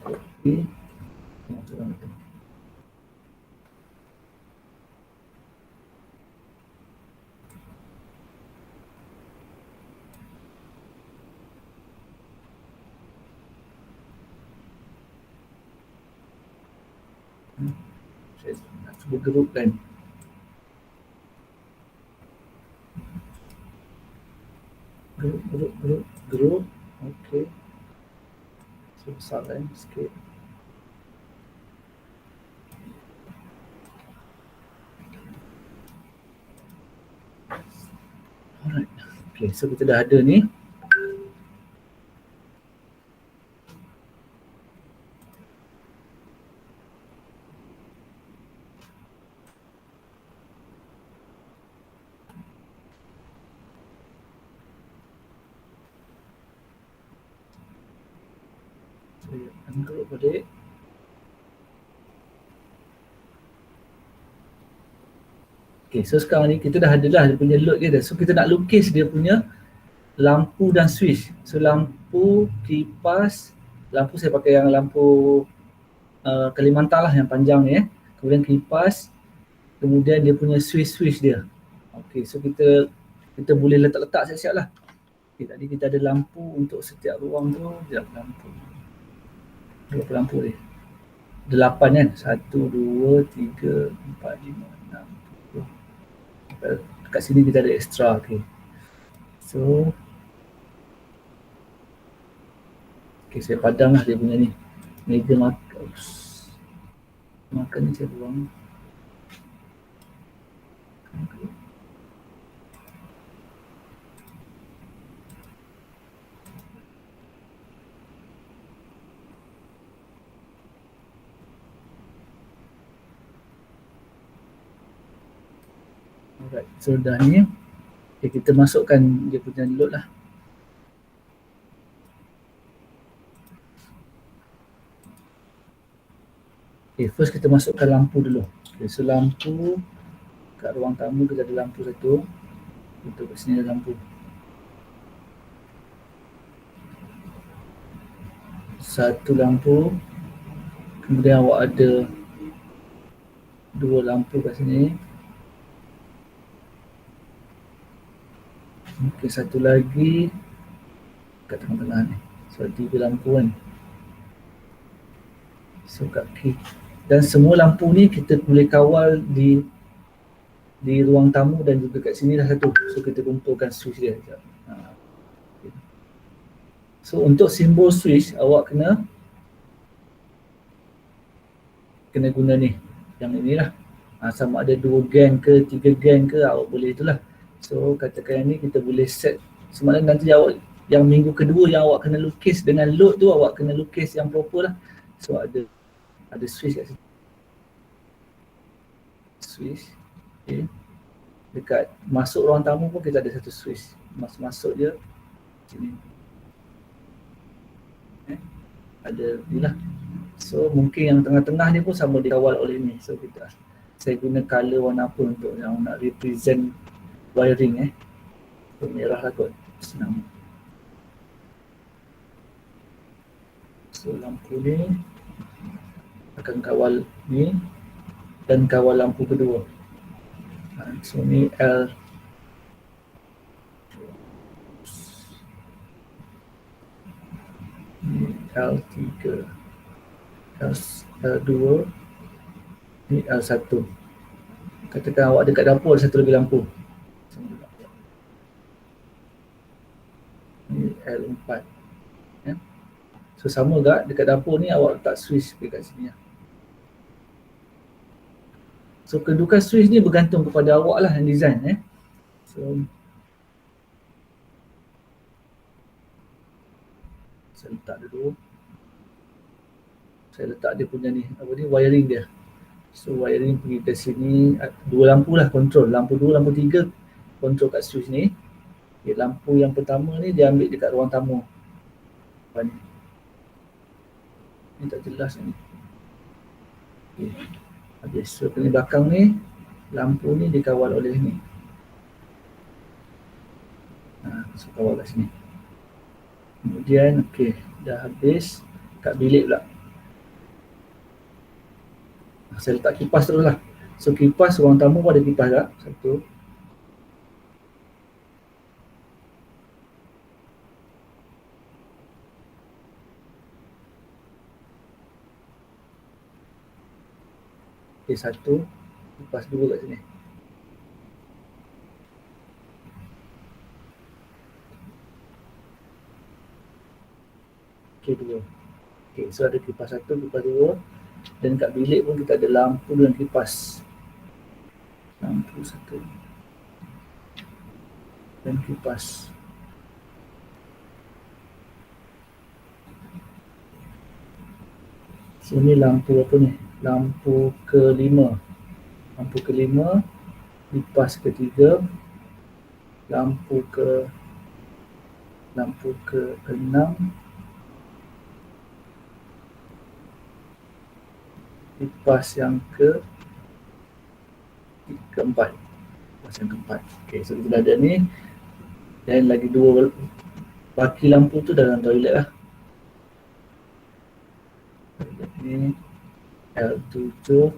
Copy. Masukkan itu. Saya nak cuba grupkan. Group. Okay. So besar sikit. Alright. Okay, so kita dah ada ni. Group balik. Okay, so sekarang ni kita dah ada dia punya load dia dah. So kita nak lukis dia punya lampu dan switch. So lampu, kipas, lampu saya pakai yang lampu Kalimantan lah yang panjang ni Kemudian kipas, kemudian dia punya switch dia. Okay, so kita boleh letak-letak siap-siap lah. Okay, tadi kita ada lampu untuk setiap ruang tu, lampu. berapa lampu ni? 8 kan? 1, 2, 3, 4, 5, 6, 7. Kat sini kita ada extra. Okay. So, okay, saya padam lah dia punya ni. Meja makan. Makan ni saya buang. Alright, so dah ni. Okay, kita masukkan dia punya load lah. Okay, first kita masukkan lampu dulu. Okay, so lampu kat ruang tamu kita ada lampu satu. Untuk kat sini ada lampu. Satu lampu. Kemudian awak ada 2 lampu kat sini. Okay, satu lagi kat tengah-tengah ni. So 3 lampu kan. So kat kiri. Dan semua lampu ni kita boleh kawal di ruang tamu dan juga kat sini dah satu. So kita kumpulkan switch dia. Okay. So untuk simbol switch awak kena guna ni. Yang inilah. Sama ada 2 gang ke 3 gang ke awak boleh itulah. So katakan yang ni kita boleh set. Sebenarnya nanti awak yang minggu kedua yang awak kena lukis dengan load tu awak kena lukis yang proper lah. So ada switch kat sini. Switch. Okay. Dekat masuk ruang tamu pun kita ada satu switch. Masuk je sini. Ada ni lah. So mungkin yang tengah-tengah ni pun sama dikawal oleh ni. So saya guna color warna apa untuk yang nak represent wiring so, merah lah kot. Senang. So lampu ni akan kawal ni dan kawal lampu kedua. So ni L ni L3, L2, ni L1. Katakan awak dekat dapur ada satu lagi lampu. Ni L4. Ya. So sama juga dekat dapur ni awak letak switch dekat sini. So kedudukan switch ni bergantung kepada awak lah yang design. So saya letak dulu. Saya letak dia punya ni, apa ni, wiring dia. So wiring pergi ke sini, 2 lampu lah control. Lampu 2, lampu 3 control kat switch ni. Okay, lampu yang pertama ni dia ambil dekat ruang tamu. Apa ni? Ni tak jelas ni. Okay. Habis. So ni belakang ni, lampu ni dikawal oleh ni. So kawal kat sini. Kemudian, okay, dah habis. Kat bilik pula. Saya letak kipas terus lah. So kipas, ruang tamu pun ada kipas tak? Satu. Okay, satu. Kipas 2 kat sini. Okay, 2. Okay, so ada kipas 1, kipas 2. Dan kat bilik pun kita ada lampu dan kipas. Lampu 1 dan kipas. Sini lampu apa ni? Lampu ke-5. Lampu ke-5, kipas ke-3, lampu ke-6, kipas yang keempat. Kipas yang keempat. Okay, so kita dah ada ni. Dan lagi 2 baki lampu tu dalam toilet lah. Toilet ni L7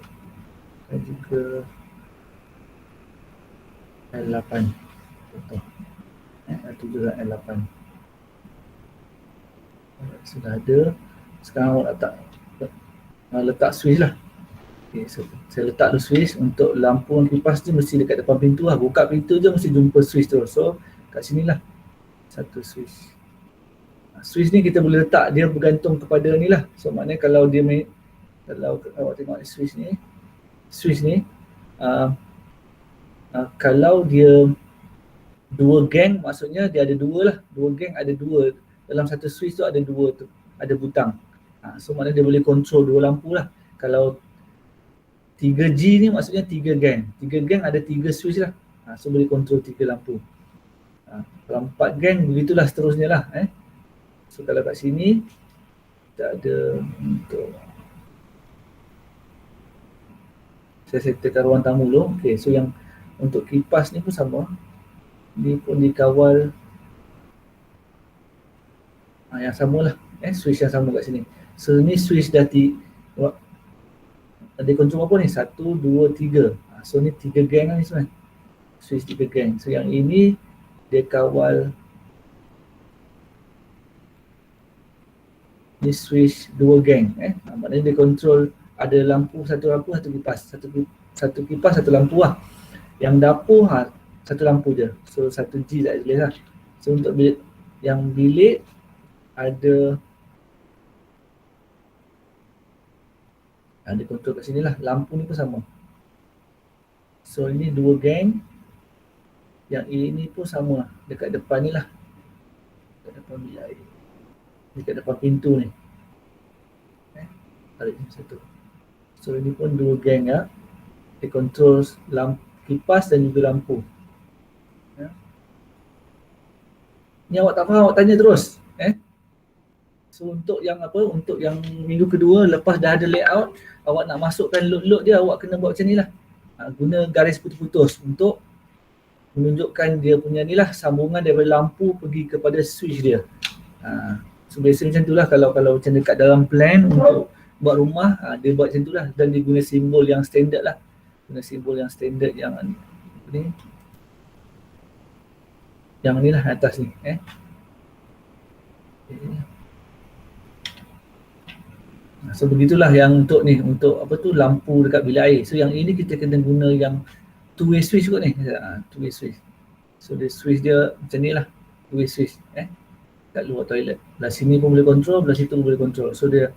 dan juga L8. Contoh. L7 dan L8. Sudah ada. Sekarang awak letak switch lah. Okay, so saya letak dulu switch. Untuk lampu dan kipas ni mesti dekat depan pintu lah. Buka pintu je mesti jumpa switch tu. So kat sini lah satu switch. Switch ni kita boleh letak, dia bergantung kepada ni lah. So maknanya kalau kalau awak tengok switch ni kalau dia dua gang, maksudnya dia ada dua lah. Dua gang ada dua. Dalam satu switch tu ada dua tu, ada butang. So maknanya dia boleh control dua lampu lah. Kalau 3G ni maksudnya 3 gang. 3 gang ada 3 switch lah. So boleh control 3 lampu. Kalau 4 gang begitulah seterusnya lah. So kalau kat sini kita ada untuk saya settlekan ruang tamu dulu. Okay, so yang untuk kipas ni pun sama. Ni pun dikawal yang samalah. Switch yang sama kat sini. So ni switch dah ada kontrol apa ni? 1, 2, 3. So ni 3 gang lah ni sebenarnya. Switch 3 gang. So yang ini dia kawal ni switch 2 gang. Maknanya dia kontrol ada lampu, satu kipas. Satu kipas, satu lampu lah. Yang dapur satu lampu je. So 1G tak boleh lah. So untuk yang bilik ada kontrol kat sini lah. Lampu ni pun sama. So ini 2 gang. Yang ini pun sama lah. Dekat depan ni lah. Dekat depan bilik air. Dekat depan pintu ni. Tarik ni satu. So ini pun 2 gang ya. Dia control kipas dan juga lampu. Ni awak tak faham, awak tanya terus. So untuk yang untuk yang minggu kedua lepas dah ada layout, awak nak masukkan load dia, awak kena buat macam ni lah. Guna garis putus-putus untuk menunjukkan dia punya ni lah, sambungan daripada lampu pergi kepada switch dia. So biasa macam tu lah kalau macam dekat dalam plan untuk buat rumah, dia buat macam tu lah, dan dia guna simbol yang standard lah. Guna simbol yang standard yang ni. Yang ni lah atas ni. So begitulah yang untuk ni, untuk lampu dekat bilik air. So yang ini kita kena guna yang two way switch kot ni. Two way switch. So dia switch dia macam ni lah, two way switch kat luar toilet. Belah sini pun boleh control, belah situ pun boleh control. So dia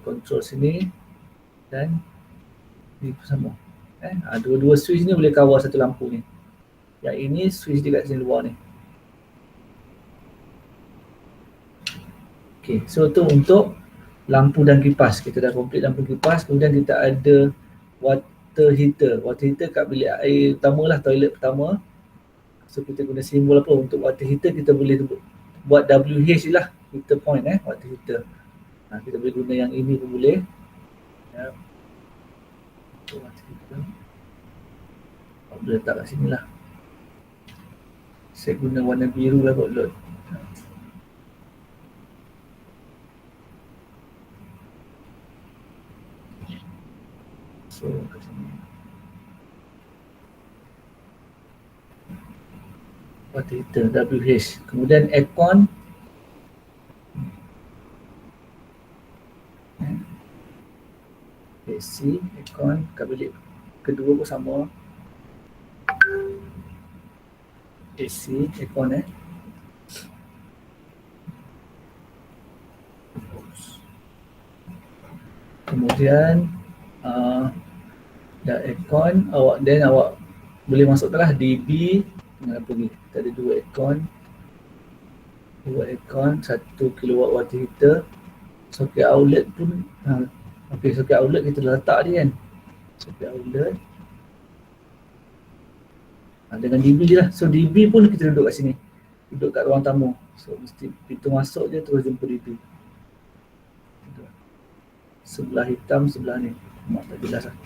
control sini dan ni pun sama. Dua-dua switch ni boleh kawal satu lampu ni. Yang ini switch dia kat sini luar ni. Okay, so tu untuk lampu dan kipas. Kita dah complete lampu kipas. Kemudian kita ada water heater. Water heater kat bilik air utama lah, toilet pertama. So kita guna simbol apa? Untuk water heater kita boleh buat WH lah, heater point water heater. Kita boleh guna yang ini pun boleh. Water heater. Boleh letak kat sini lah. Saya guna warna biru lah buat load. So kat sini water heater WH. Kemudian aircon AC, aircon kat bilik kedua pun sama. AC, aircon kemudian dah aircon, awak boleh masukkanlah DB. Tinggal pergi, kita ada dua aircon, 1 kilowatt water heater. Soket outlet pun soket outlet kita dah letak dia kan. Soket outlet dengan DB je lah. So DB pun kita duduk kat sini, duduk kat ruang tamu. So mesti pintu masuk je terus jumpa DB. Sebelah hitam, sebelah ni mak tak jelas lah.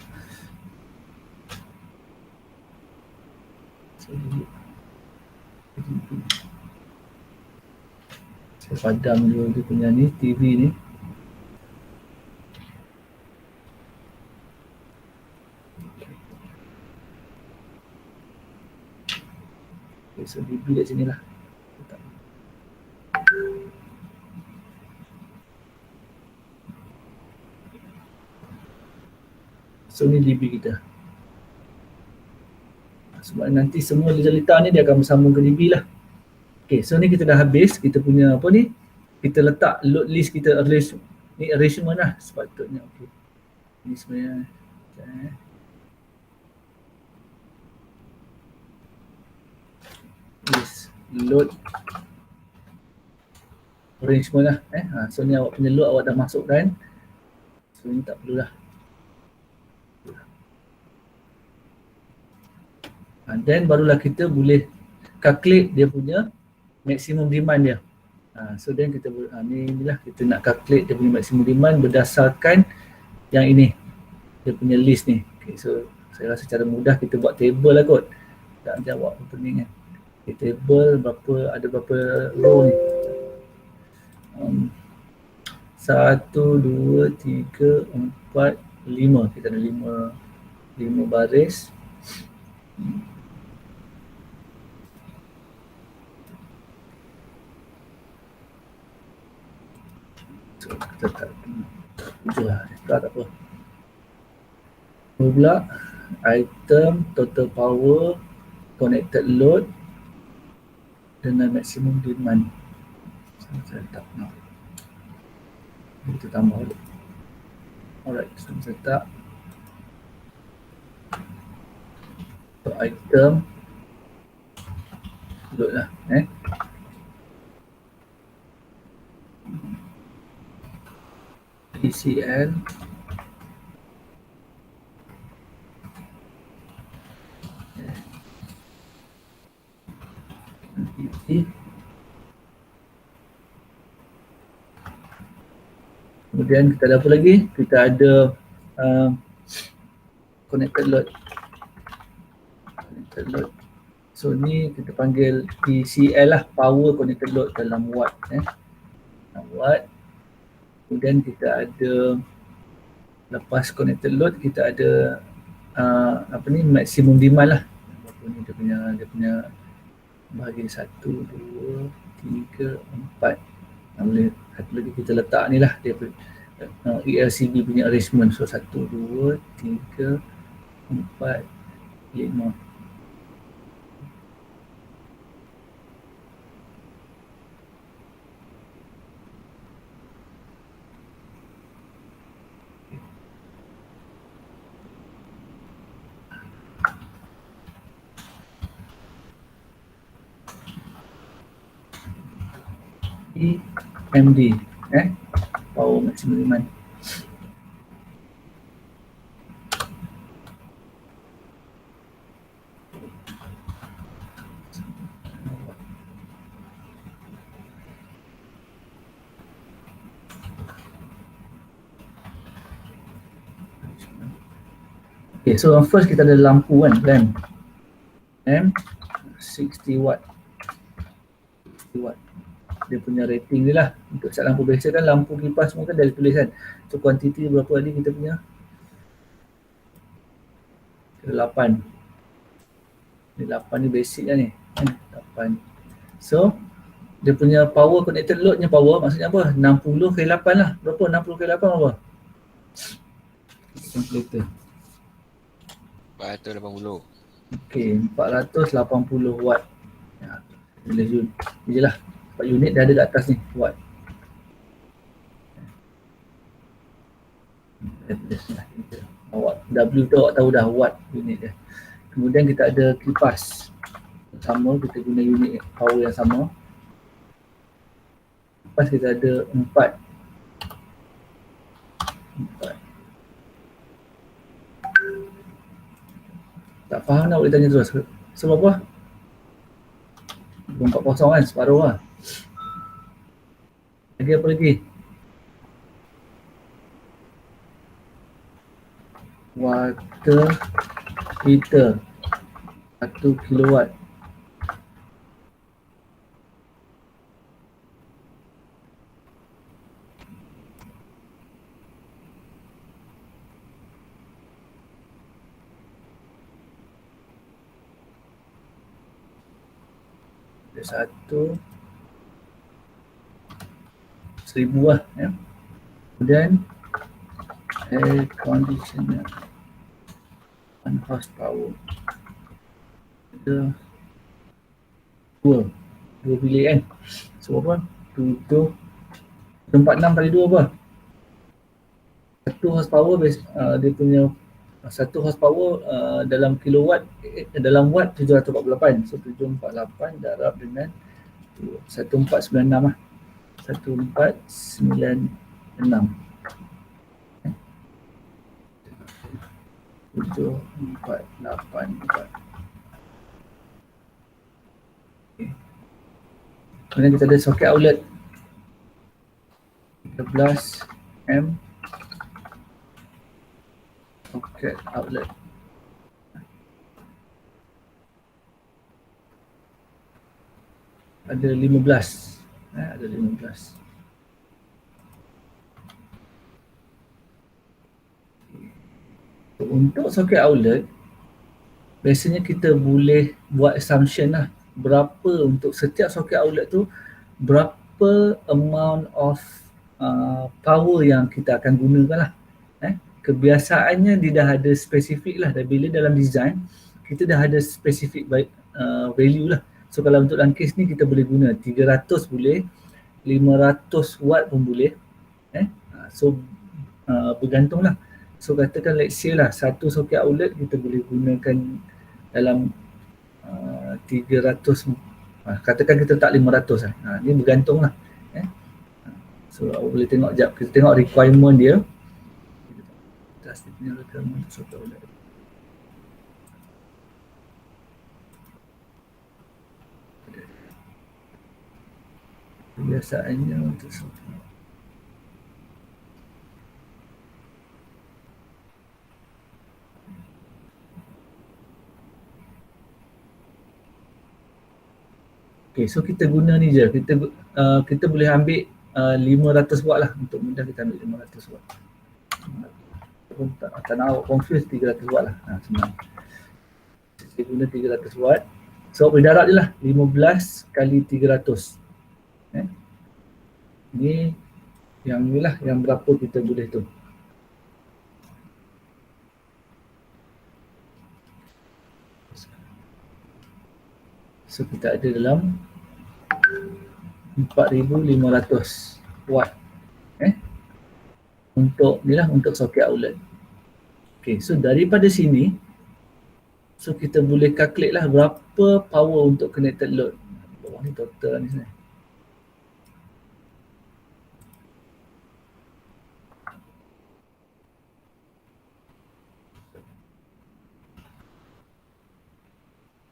Saya padam dulu dia punya ni, TV ni. Okay, so DB kat sini lah. So ni DB kita. Sebab nanti semua letak ni dia akan bersambung ke DB lah. Okay, so ni kita dah habis, kita punya apa ni, kita letak load list kita, ni arrangement lah sepatutnya. Okay, ni sebenarnya list load arrangement lah. So ni awak punya load awak dah masukkan, so ni tak perlulah. Then barulah kita boleh calculate dia punya maximum demand dia. So then kita inilah kita nak calculate dia punya maximum demand berdasarkan yang ini, dia punya list ni. Okay, so saya rasa secara mudah kita buat table lah kot. Tak jawab opening kan. Okay, table ada berapa row ni. 1, 2, 3, 4, 5. Kita ada 5 baris. So kita tak lah, tak apa. Pula item, total power, connected load dengan maximum demand. So, saya tak nak. Kita tambah dulu. Alright, so saya tak. So, item load lah. PCL kemudian kita ada apa lagi? Kita ada connected load. So ni kita panggil PCL lah, power connected load dalam watt. Watt. Kemudian kita ada, lepas connected load kita ada maximum demand lah. Apa ni dia punya bahagi 1, 2, 3, 4. Boleh satu lagi kita letak ni lah dia ELCB punya arrangement. So 1, 2, 3, 4, 5. MD, power maximum demand. Okay, so first kita ada lampu kan, lamp. 60 watt. 60 watt. Dia punya rating ni lah. Untuk set lampu biasa kan, lampu kipas semua kan dah ditulis kan. So kuantiti berapa tadi kita punya? 8. Ni 8 ni basic lah ni. 8. So dia punya power connected load nya power maksudnya apa? 60 kali 8 lah. Berapa? 60 kali 8 berapa? Calculator. 480. Okay, 480 watt. Ya, bila unit. Ni je lah. 4 unit dah ada kat atas ni, watt. Watt. W tu awak tahu dah, watt unit dia. Kemudian kita ada kipas. Sama, kita guna unit power yang sama. Kipas kita ada 4. Tak faham nak boleh tanya terus. Sebab apa? 40 kan, separuh lah. Lagi apa lagi? Water heater 1 kilowatt. Ada 1,000 lah ya. Kemudian air conditioner horsepower. Ada 2 bilik kan. So apa? 46 kali 2 apa? 1 horsepower dia punya 1 horsepower dalam kilowatt dalam watt 748. So 748 darab dengan 1496 lah. 1496. 7484. Okay. Kemudian kita ada soket outlet 13 M soket outlet. Ada 15. Ada 15. Untuk soket outlet, biasanya kita boleh buat assumption lah berapa untuk setiap soket outlet tu, berapa amount of power yang kita akan gunakan lah. Kebiasaannya dia dah ada spesifik lah, dan bila dalam design kita dah ada spesifik value lah. So kalau untuk dalam kes ni kita boleh guna 300 boleh, 500 watt pun boleh. So bergantung lah. So katakan let's say lah satu soket outlet kita boleh gunakan dalam 300, katakan kita tak 500 lah. Ni bergantung lah. So awak boleh tengok sekejap, kita tengok requirement dia. Kita punya requirement soket outlet. Kebiasaannya untuk soket. Okay, so kita guna ni je. Kita boleh ambil 500 watt lah, untuk mudah kita ambil 500 watt. Tak nak awak confuse 300 watt lah. Senang. Kita guna 300 watt. So boleh darab je lah 15 kali 300. Ni yang ni lah, yang berapa kita boleh tu. So kita ada dalam 4500 watt untuk ni lah, untuk soket outlet. Okay, so daripada sini, so kita boleh calculate lah berapa power untuk connected load. Bawah ni total ni sebenarnya.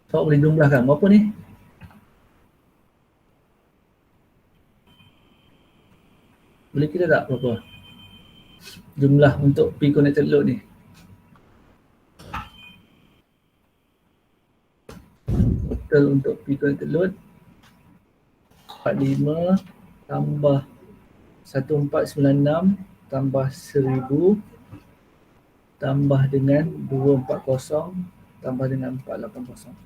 So boleh jumlahkan berapa ni? Boleh kira tak berapa jumlah untuk P connected load ni? Total untuk P connected load 45 tambah 1496 tambah 1000 tambah dengan 240 tambah dengan 480.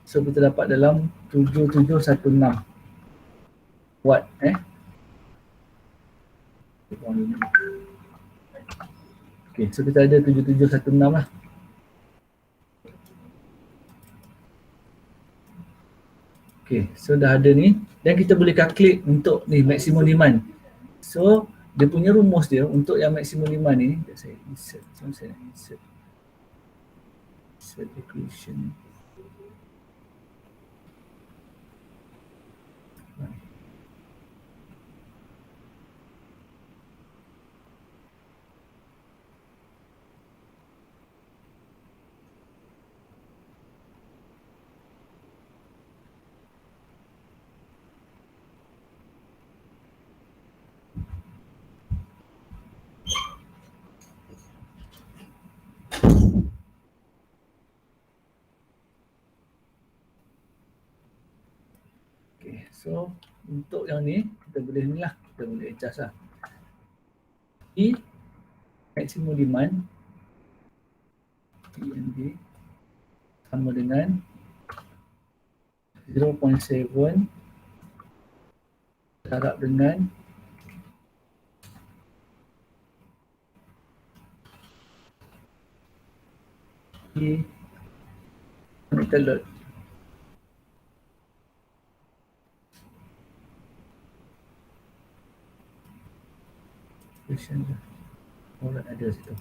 So kita dapat dalam 7716 watt. Okay, so kita ada 7716 lah. Okay, so dah ada ni, dan kita boleh calculate untuk ni maximum demand. So dia punya rumus dia untuk yang maximum demand ni, saya insert equation. So untuk yang ni kita boleh ni lah, kita boleh adjust lah. P maximum demand PMD sama dengan 0.7 darab dengan 0.7 Connected load. Orang ada situ.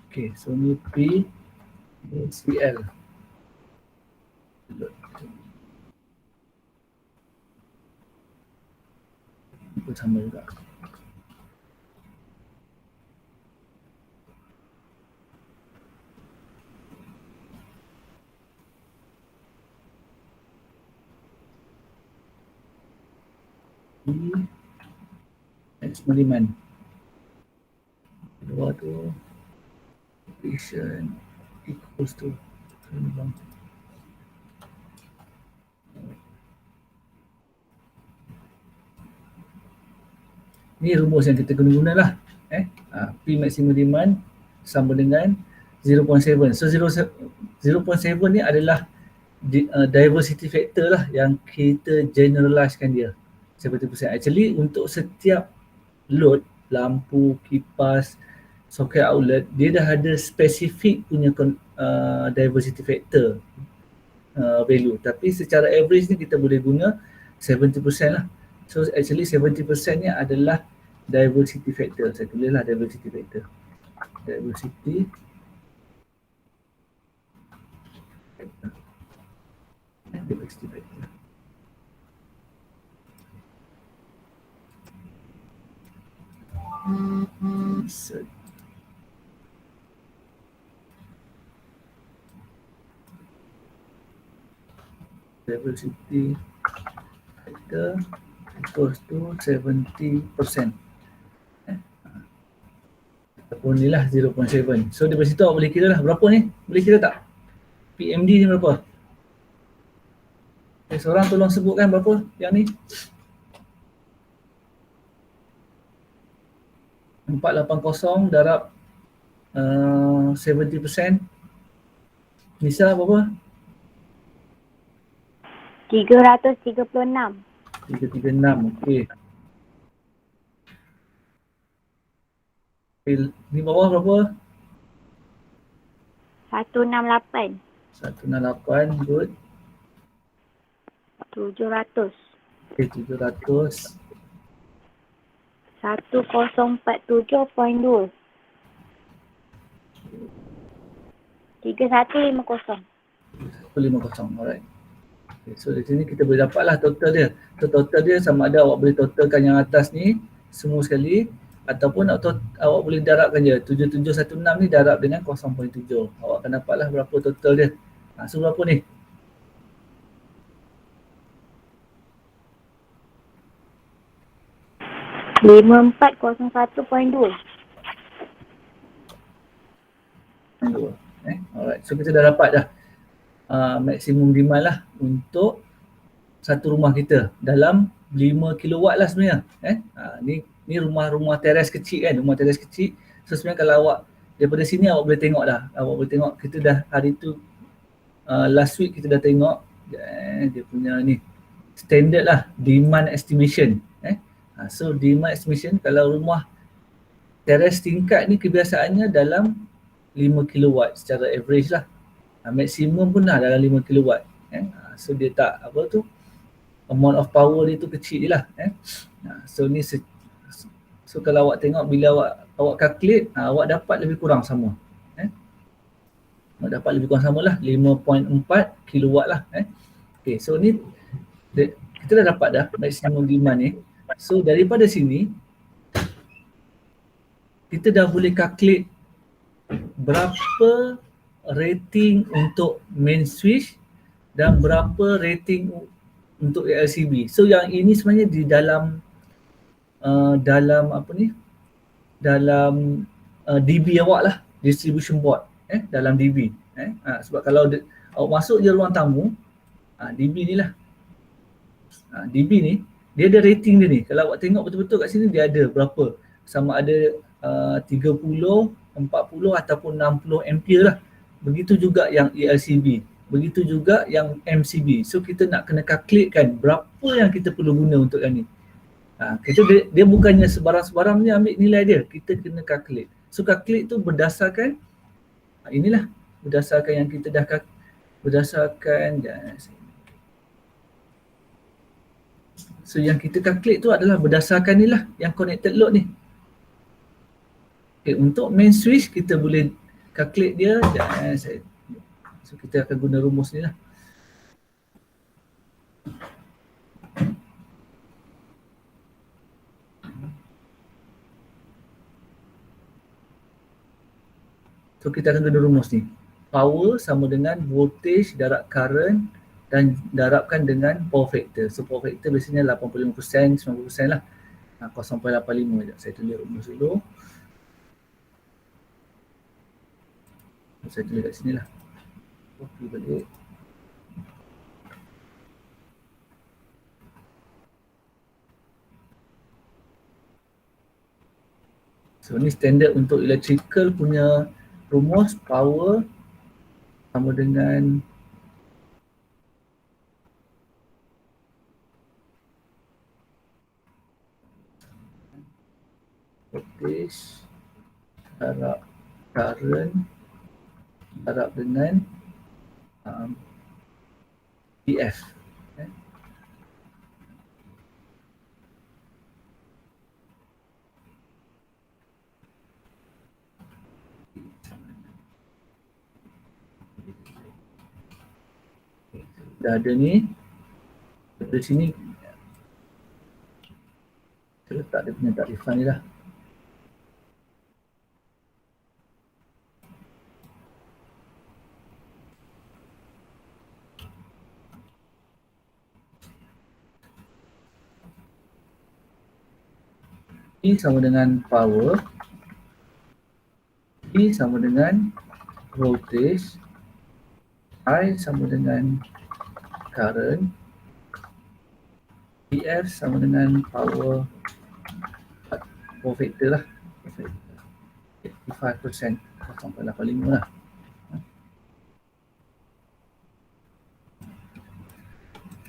Okay, so ni P SQL. Itu sama juga. Eksperimen. Kedua tu equation equals to ni rumus yang kita guna lah. P maximum demand sama dengan 0.7. So 0.7 ni adalah diversity factor lah yang kita generalizekan dia 70%. Actually untuk setiap load, lampu, kipas, socket outlet, dia dah ada spesifik punya diversity factor value. Tapi secara average ni kita boleh guna 70% lah. So actually 70% ni adalah diversity factor. Saya tulislah diversity factor. Diversity factor. Diversity factor. Insert. Diversity factor equals to 70%. Ataupun ni lah 0.7. So dari situ awak boleh kira lah berapa ni? Boleh kira tak? PMD ni berapa? Okay, seorang tolong sebutkan berapa yang ni? 480 darab 70%. Nisa berapa? 336. 336, okey. Ni bawah berapa? 168. 168, good. 700. Okey, 700. 1047.2. 3150. 150, alright. Okay, so di sini kita boleh dapatlah total dia. So total dia sama ada awak boleh totalkan yang atas ni semua sekali ataupun awak boleh darabkan je. 7716 ni darab dengan 0.7. Awak akan dapatlah berapa total dia. So berapa ni? RM5401.2. Alright, so kita dah dapat dah maksimum demand lah untuk satu rumah kita dalam 5 kilowatt lah sebenarnya. Ni rumah teres kecil kan, rumah teres kecil. So sebenarnya kalau awak daripada sini awak boleh tengok dah. Awak boleh tengok kita dah hari tu last week kita dah tengok dia punya ni standard lah demand estimation. So demand estimation kalau rumah teres tingkat ni kebiasaannya dalam 5 kilowatt secara average lah. Maksimum pun dah dalam 5 kilowatt. So dia tak apa tu amount of power dia tu kecil je lah. So ni so kalau awak tengok bila awak calculate awak dapat lebih kurang sama. Awak dapat lebih kurang sama lah 5.4 kilowatt lah. Okay, so ni kita dah dapat dah maksimum demand ni. So daripada sini kita dah boleh calculate berapa rating untuk main switch dan berapa rating untuk LCB. So yang ini sebenarnya di dalam apa ni? Dalam DB awak lah, distribution board dalam DB. Sebab kalau awak masuk je ruang tamu, DB ni lah. DB ni dia ada rating dia ni. Kalau awak tengok betul-betul kat sini dia ada berapa? Sama ada 30, 40 ataupun 60 ampere lah. Begitu juga yang ELCB. Begitu juga yang MCB. So kita nak kena calculate kan berapa yang kita perlu guna untuk yang ni. Dia bukannya sebarang-sebarang ni ambil nilai dia. Kita kena calculate. So calculate tu berdasarkan inilah, berdasarkan yang kita dah berdasarkan so yang kita calculate tu adalah berdasarkan ni lah, yang connected load ni. Okay, untuk main switch kita boleh calculate dia. So kita akan guna rumus ni lah. So kita akan guna rumus ni. Power sama dengan voltage darab current dan darabkan dengan power factor. So power factor biasanya 85%, 90% lah. 0.85 sekejap. Saya tulis rumus dulu. Saya tulis kat sini lah. Copy balik. So ni standard untuk electrical punya rumus. Power sama dengan voltage darab current darab dengan PF. Dah ada ni. Dari sini kita letak dia punya takrifan ni lah. E sama dengan power, E sama dengan voltage, I sama dengan current, PF sama dengan power factor lah, 85%, 0.85 lah.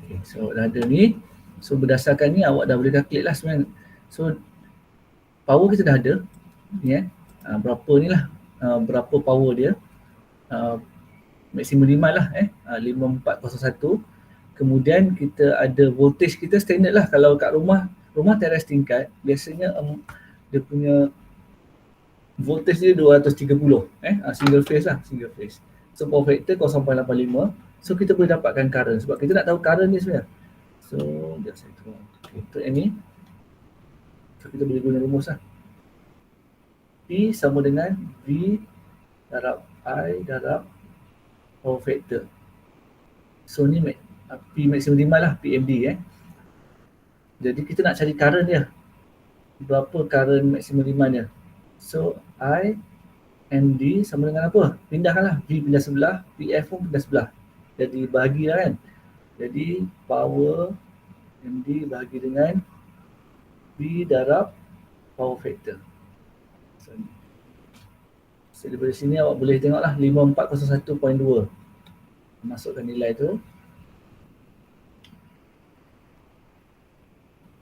Okay, so dah ada ni. So berdasarkan ni awak dah boleh calculate lah sebenarnya. So power kita dah ada, ni berapa ni lah, berapa power dia, maksimum demand lah 5401. Kemudian kita ada voltage kita standard lah. Kalau kat rumah teras tingkat, biasanya dia punya voltage dia 230, single phase lah, single phase. So power factor 0.85. So kita boleh dapatkan current sebab kita nak tahu current ni sebenarnya. So sekejap saya tuang. Untuk yang ni, so kita boleh guna rumus lah. P sama dengan V darab I darab power factor. So ni P maksimum demand lah, PMD Jadi kita nak cari current dia. Berapa current maksimum demand dia. So I MD sama dengan apa? Pindahkanlah. V pindah sebelah, PF pun pindah sebelah. Jadi bahagilah kan. Jadi power MD bahagi dengan V darab power factor. So daripada sini awak boleh tengoklah 5401.2. Masukkan nilai tu.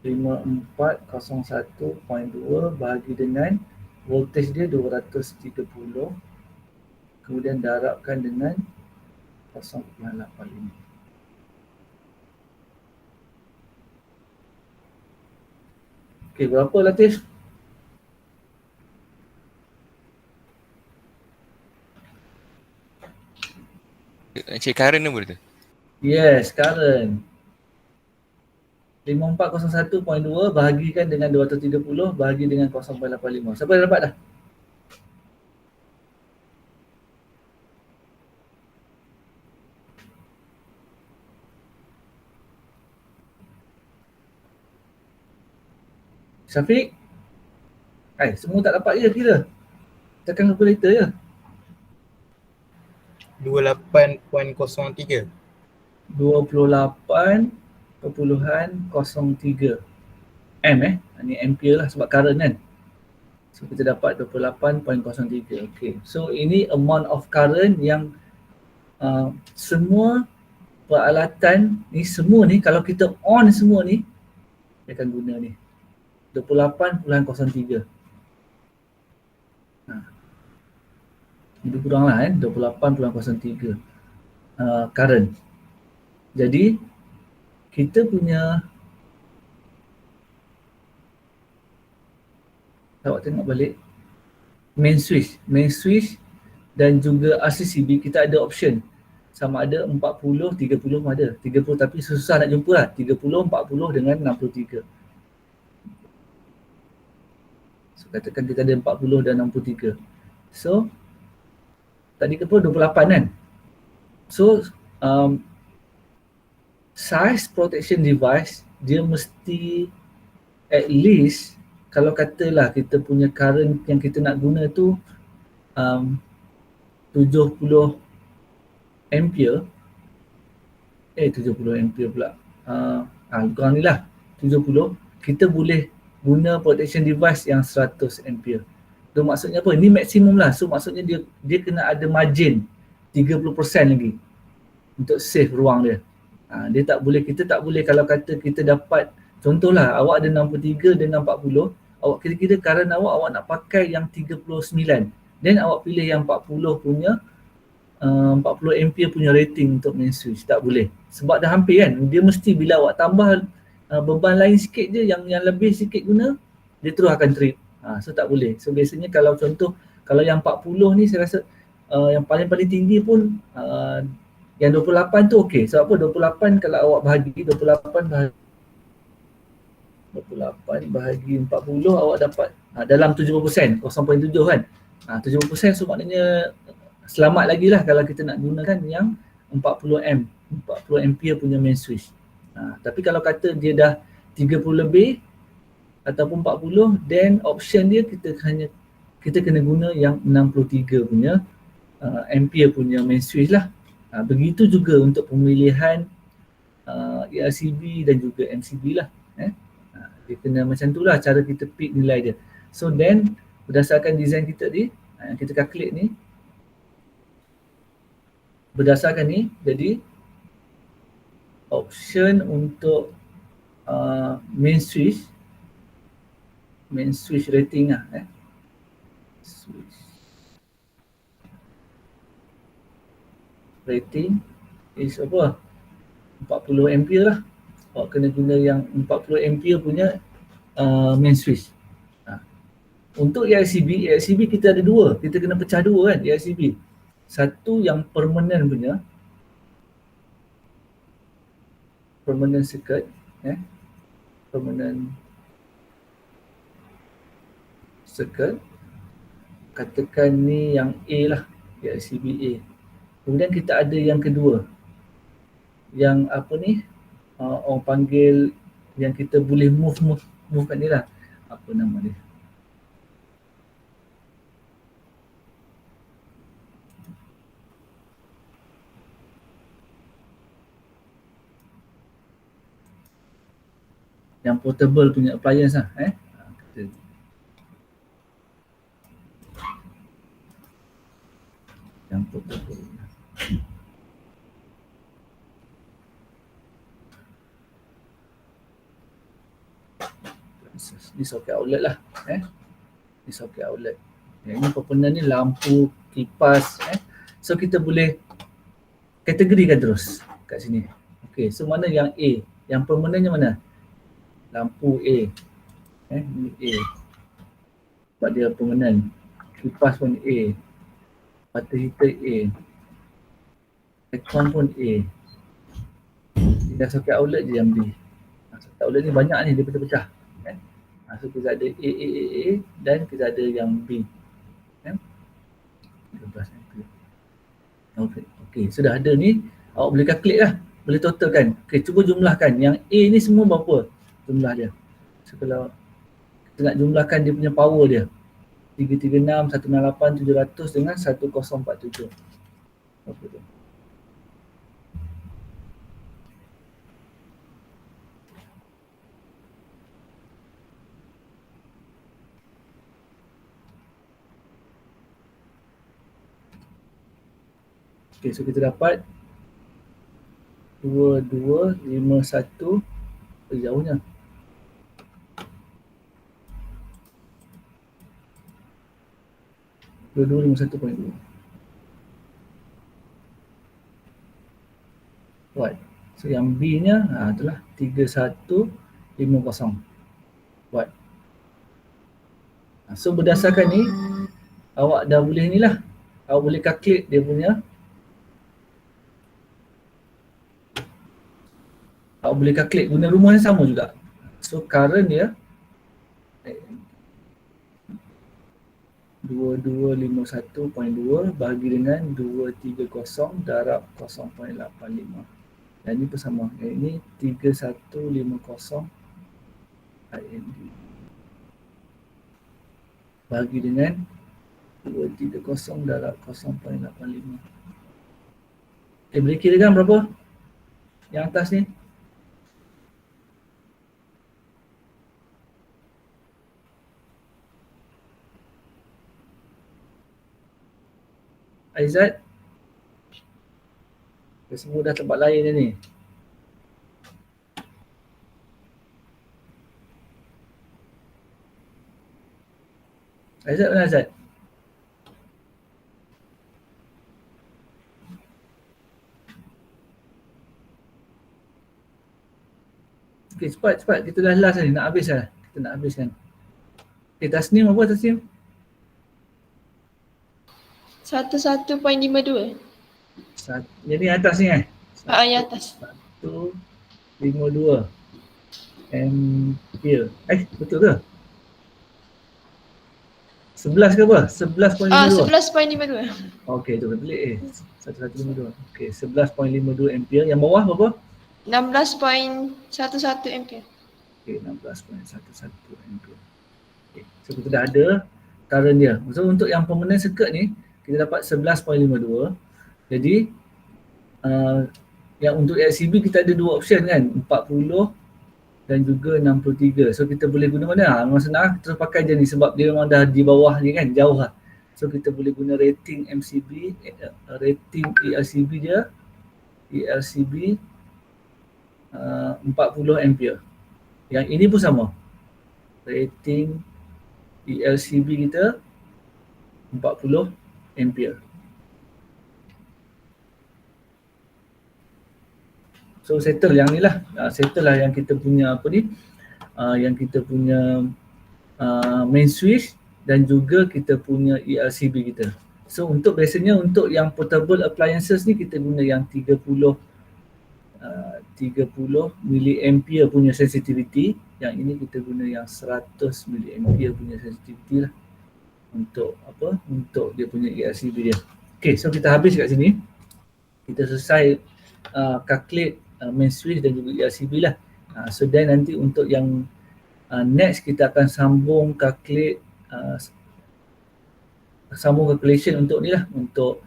5401.2 bahagi dengan voltage dia 230. Kemudian darabkan dengan 0.85. Okey, berapa Latif? Cik current nombor tu? Yes, current. 5401.2 bahagikan dengan 230 bahagi dengan 0.85. Siapa dah dapat dah? Syafiq? Semua tak dapat je kira. Tekan calculator je. 28.03. 28.03 M ni ampere lah sebab current kan. So kita dapat 28.03. Okay. So ini amount of current yang semua peralatan ni, semua ni kalau kita on semua ni, dia akan guna ni 28.03. Lebih kurang lah 28.03 current. Jadi kita punya, awak tengok balik main switch dan juga RCCB, kita ada option sama ada 40, 30 pun ada. 30 tapi susah nak jumpa lah. 30, 40 dengan 63. So katakan kita ada 40 dan 63. So tadi ke apa 28 kan. So size protection device dia mesti at least, kalau katalah kita punya current yang kita nak guna tu 70 ampere, 70 ampere pula, kurang ni lah 70, kita boleh guna protection device yang 100 ampere. So maksudnya apa? Ni maksimum lah. So maksudnya dia kena ada margin 30% lagi untuk save ruang dia. Dia tak boleh, kita tak boleh kalau kata kita dapat, contohlah awak ada 63 dengan 40, awak kira-kira current awak nak pakai yang 39, then awak pilih yang 40 punya 40 ampere punya rating untuk main switch. Tak boleh. Sebab dah hampir kan. Dia mesti bila awak tambah beban lain sikit je, yang lebih sikit guna, dia terus akan trip. So tak boleh. So biasanya kalau contoh, kalau yang 40 ni saya rasa yang paling tinggi pun yang 28 tu okey. Sebab apa? 28 kalau awak bahagi 28 bahagi 40, awak dapat dalam 70%, 0.7 kan. 70%, so maknanya selamat lagi lah kalau kita nak gunakan yang 40 ampere punya main switch. Tapi kalau kata dia dah 30 lebih ataupun 40, then option dia kita kena guna yang 63 punya ampere punya main switch lah. Begitu juga untuk pemilihan ERCB dan juga MCB lah. Dia kena macam tu lah cara kita pick nilai dia. So then berdasarkan design kita ni, yang kita calculate ni, berdasarkan ni, jadi option untuk main switch rating lah switch rating is apa? 40 ampere lah. Awak kena guna yang 40 ampere punya main switch. Untuk ERCB kita ada dua. Kita kena pecah dua kan ERCB. Satu yang permanent punya, permanent circuit, permanent circuit. Katakan ni yang A lah, ERCB A. Kemudian kita ada yang kedua, yang apa ni, orang panggil yang kita boleh move kat ni lah. Apa nama dia? Yang portable punya appliance lah. Yang portable. Ni soket outlet lah. Ni soket outlet. Yang ni komponen ni lampu, kipas. So kita boleh kategorikan terus kat sini. Okay, so mana yang A? Yang permanentnya mana? Lampu A. Ni A. Sebab dia permanent. Kipas pun A. Water heater A. Aircon pun A. Tinggal soket outlet je yang B. Soket outlet ni banyak ni, dia pecah-pecah. So kita ada A dan kita ada yang B. 12 ampere. Okay, sudah ada ni, awak boleh calculate lah. Boleh totalkan. Okay, cuba jumlahkan. Yang A ni semua berapa jumlah dia. So kalau kita nak jumlahkan dia punya power dia, 336, 168, 700 dengan 1047. Apa tu? Okay, so kita dapat 2251. Jauhnya. Dua 2251.2. Right. So yang B nya itulah 3150. Right. So berdasarkan ni awak dah boleh ni lah. Awak boleh calculate dia punya. Awak boleh calculate guna rumus yang sama juga. So current dia 2251.2 bahagi dengan 230 darab 0.85. Dan ini pun sama. Ini 3150 IND bahagi dengan 230 darab 0.85. Okay, boleh kira kan berapa? Yang atas ni? Aizat? Dia semua dah tempat lain dah ni. Aizat mana Aizat? Okay, cepat. Kita dah last ni. Nak habis dah. Kita nak habiskan. Okay, Tasnim apa Tasnim? 11.52. Jadi atas ni Yang atas. 152 ampere. Betul ke? 11 ke apa? 11.52. 11.52. Okey, tu pelik 1152. Okey, 11.52 ampere. Yang bawah berapa? 16.11 ampere. Okey, 16.11 ampere. Okey, so kita dah ada current dia. So untuk yang permanent circuit ni kita dapat 11.52. Jadi yang untuk LCB kita ada dua option kan, 40 dan juga 63. So kita boleh guna mana? Memang senang, terus pakai je ni sebab dia memang dah di bawah ni kan, jauh lah. So kita boleh guna rating MCB, rating ELCB dia, ELCB 40 ampere. Yang ini pun sama. Rating ELCB kita 40 ampere. So settle yang ni lah, settle lah yang kita punya apa ni, yang kita punya main switch dan juga kita punya ELCB kita. So untuk biasanya untuk yang portable appliances ni kita guna yang 30 milliampere punya sensitivity. Yang ini kita guna yang 100 milliampere punya sensitivity lah untuk apa, untuk dia punya ELCB dia. Okay, so kita habis kat sini. Kita selesai calculate main switch dan juga ELCB lah. So then nanti untuk yang next kita akan sambung calculate calculation untuk ni lah, untuk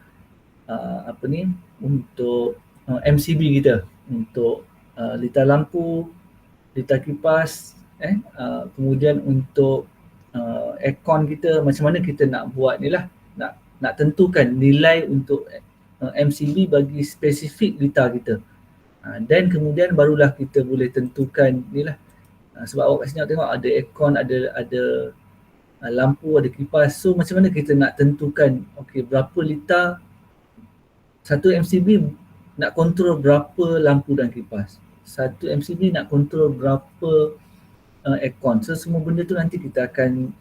apa ni, untuk MCB kita, untuk litar lampu, litar kipas, kemudian untuk aircon kita, macam mana kita nak buat ni lah, nak tentukan nilai untuk MCB bagi spesifik litar kita. Dan kemudian barulah kita boleh tentukan ni lah. Sebab awak kat sini tengok ada aircon, ada lampu, ada kipas. So macam mana kita nak tentukan okey berapa litar satu MCB nak kontrol berapa lampu dan kipas. Satu MCB nak kontrol berapa aircon. So semua benda tu nanti kita akan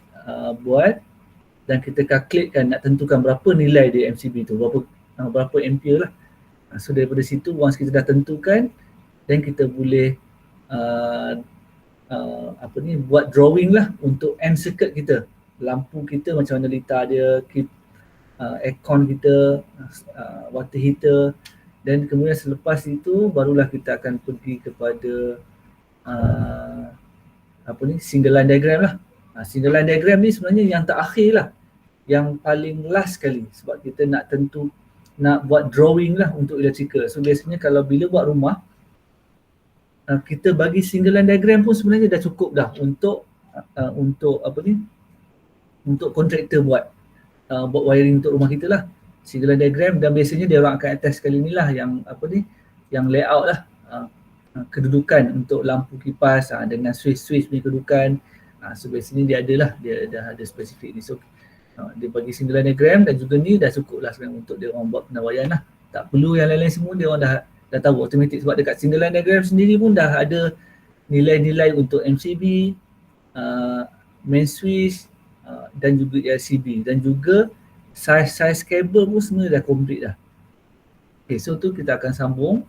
buat dan kita calculatekan, nak tentukan berapa nilai dia MCB tu, berapa ampere lah. So daripada situ once kita dah tentukan, then kita boleh buat drawing lah untuk end circuit kita. Lampu kita macam mana litar dia, aircon kita, water heater, dan kemudian selepas itu barulah kita akan pergi kepada single line diagram lah. Single line diagram ni sebenarnya yang terakhir lah, yang paling last sekali, sebab kita nak buat drawing lah untuk electrical. So biasanya kalau bila buat rumah, kita bagi single line diagram pun sebenarnya dah cukup dah untuk untuk kontraktor buat wiring untuk rumah kita lah. single line diagram, dan biasanya dia orang akan attach sekali ni lah yang apa ni, yang layout lah, kedudukan untuk lampu kipas dengan switch punya kedudukan. So biasanya dia ada lah, dia dah ada spesifik ni. So dia bagi single line diagram dan juga ni dah cukup lah sebenarnya untuk dia orang buat penawaian lah. Tak perlu yang lain-lain semua, dia orang dah tahu automatik, sebab dekat single line diagram sendiri pun dah ada nilai-nilai untuk MCB, main switch, dan juga LCB, dan juga size kabel pun semua dah complete dah. Okay, so tu kita akan sambung.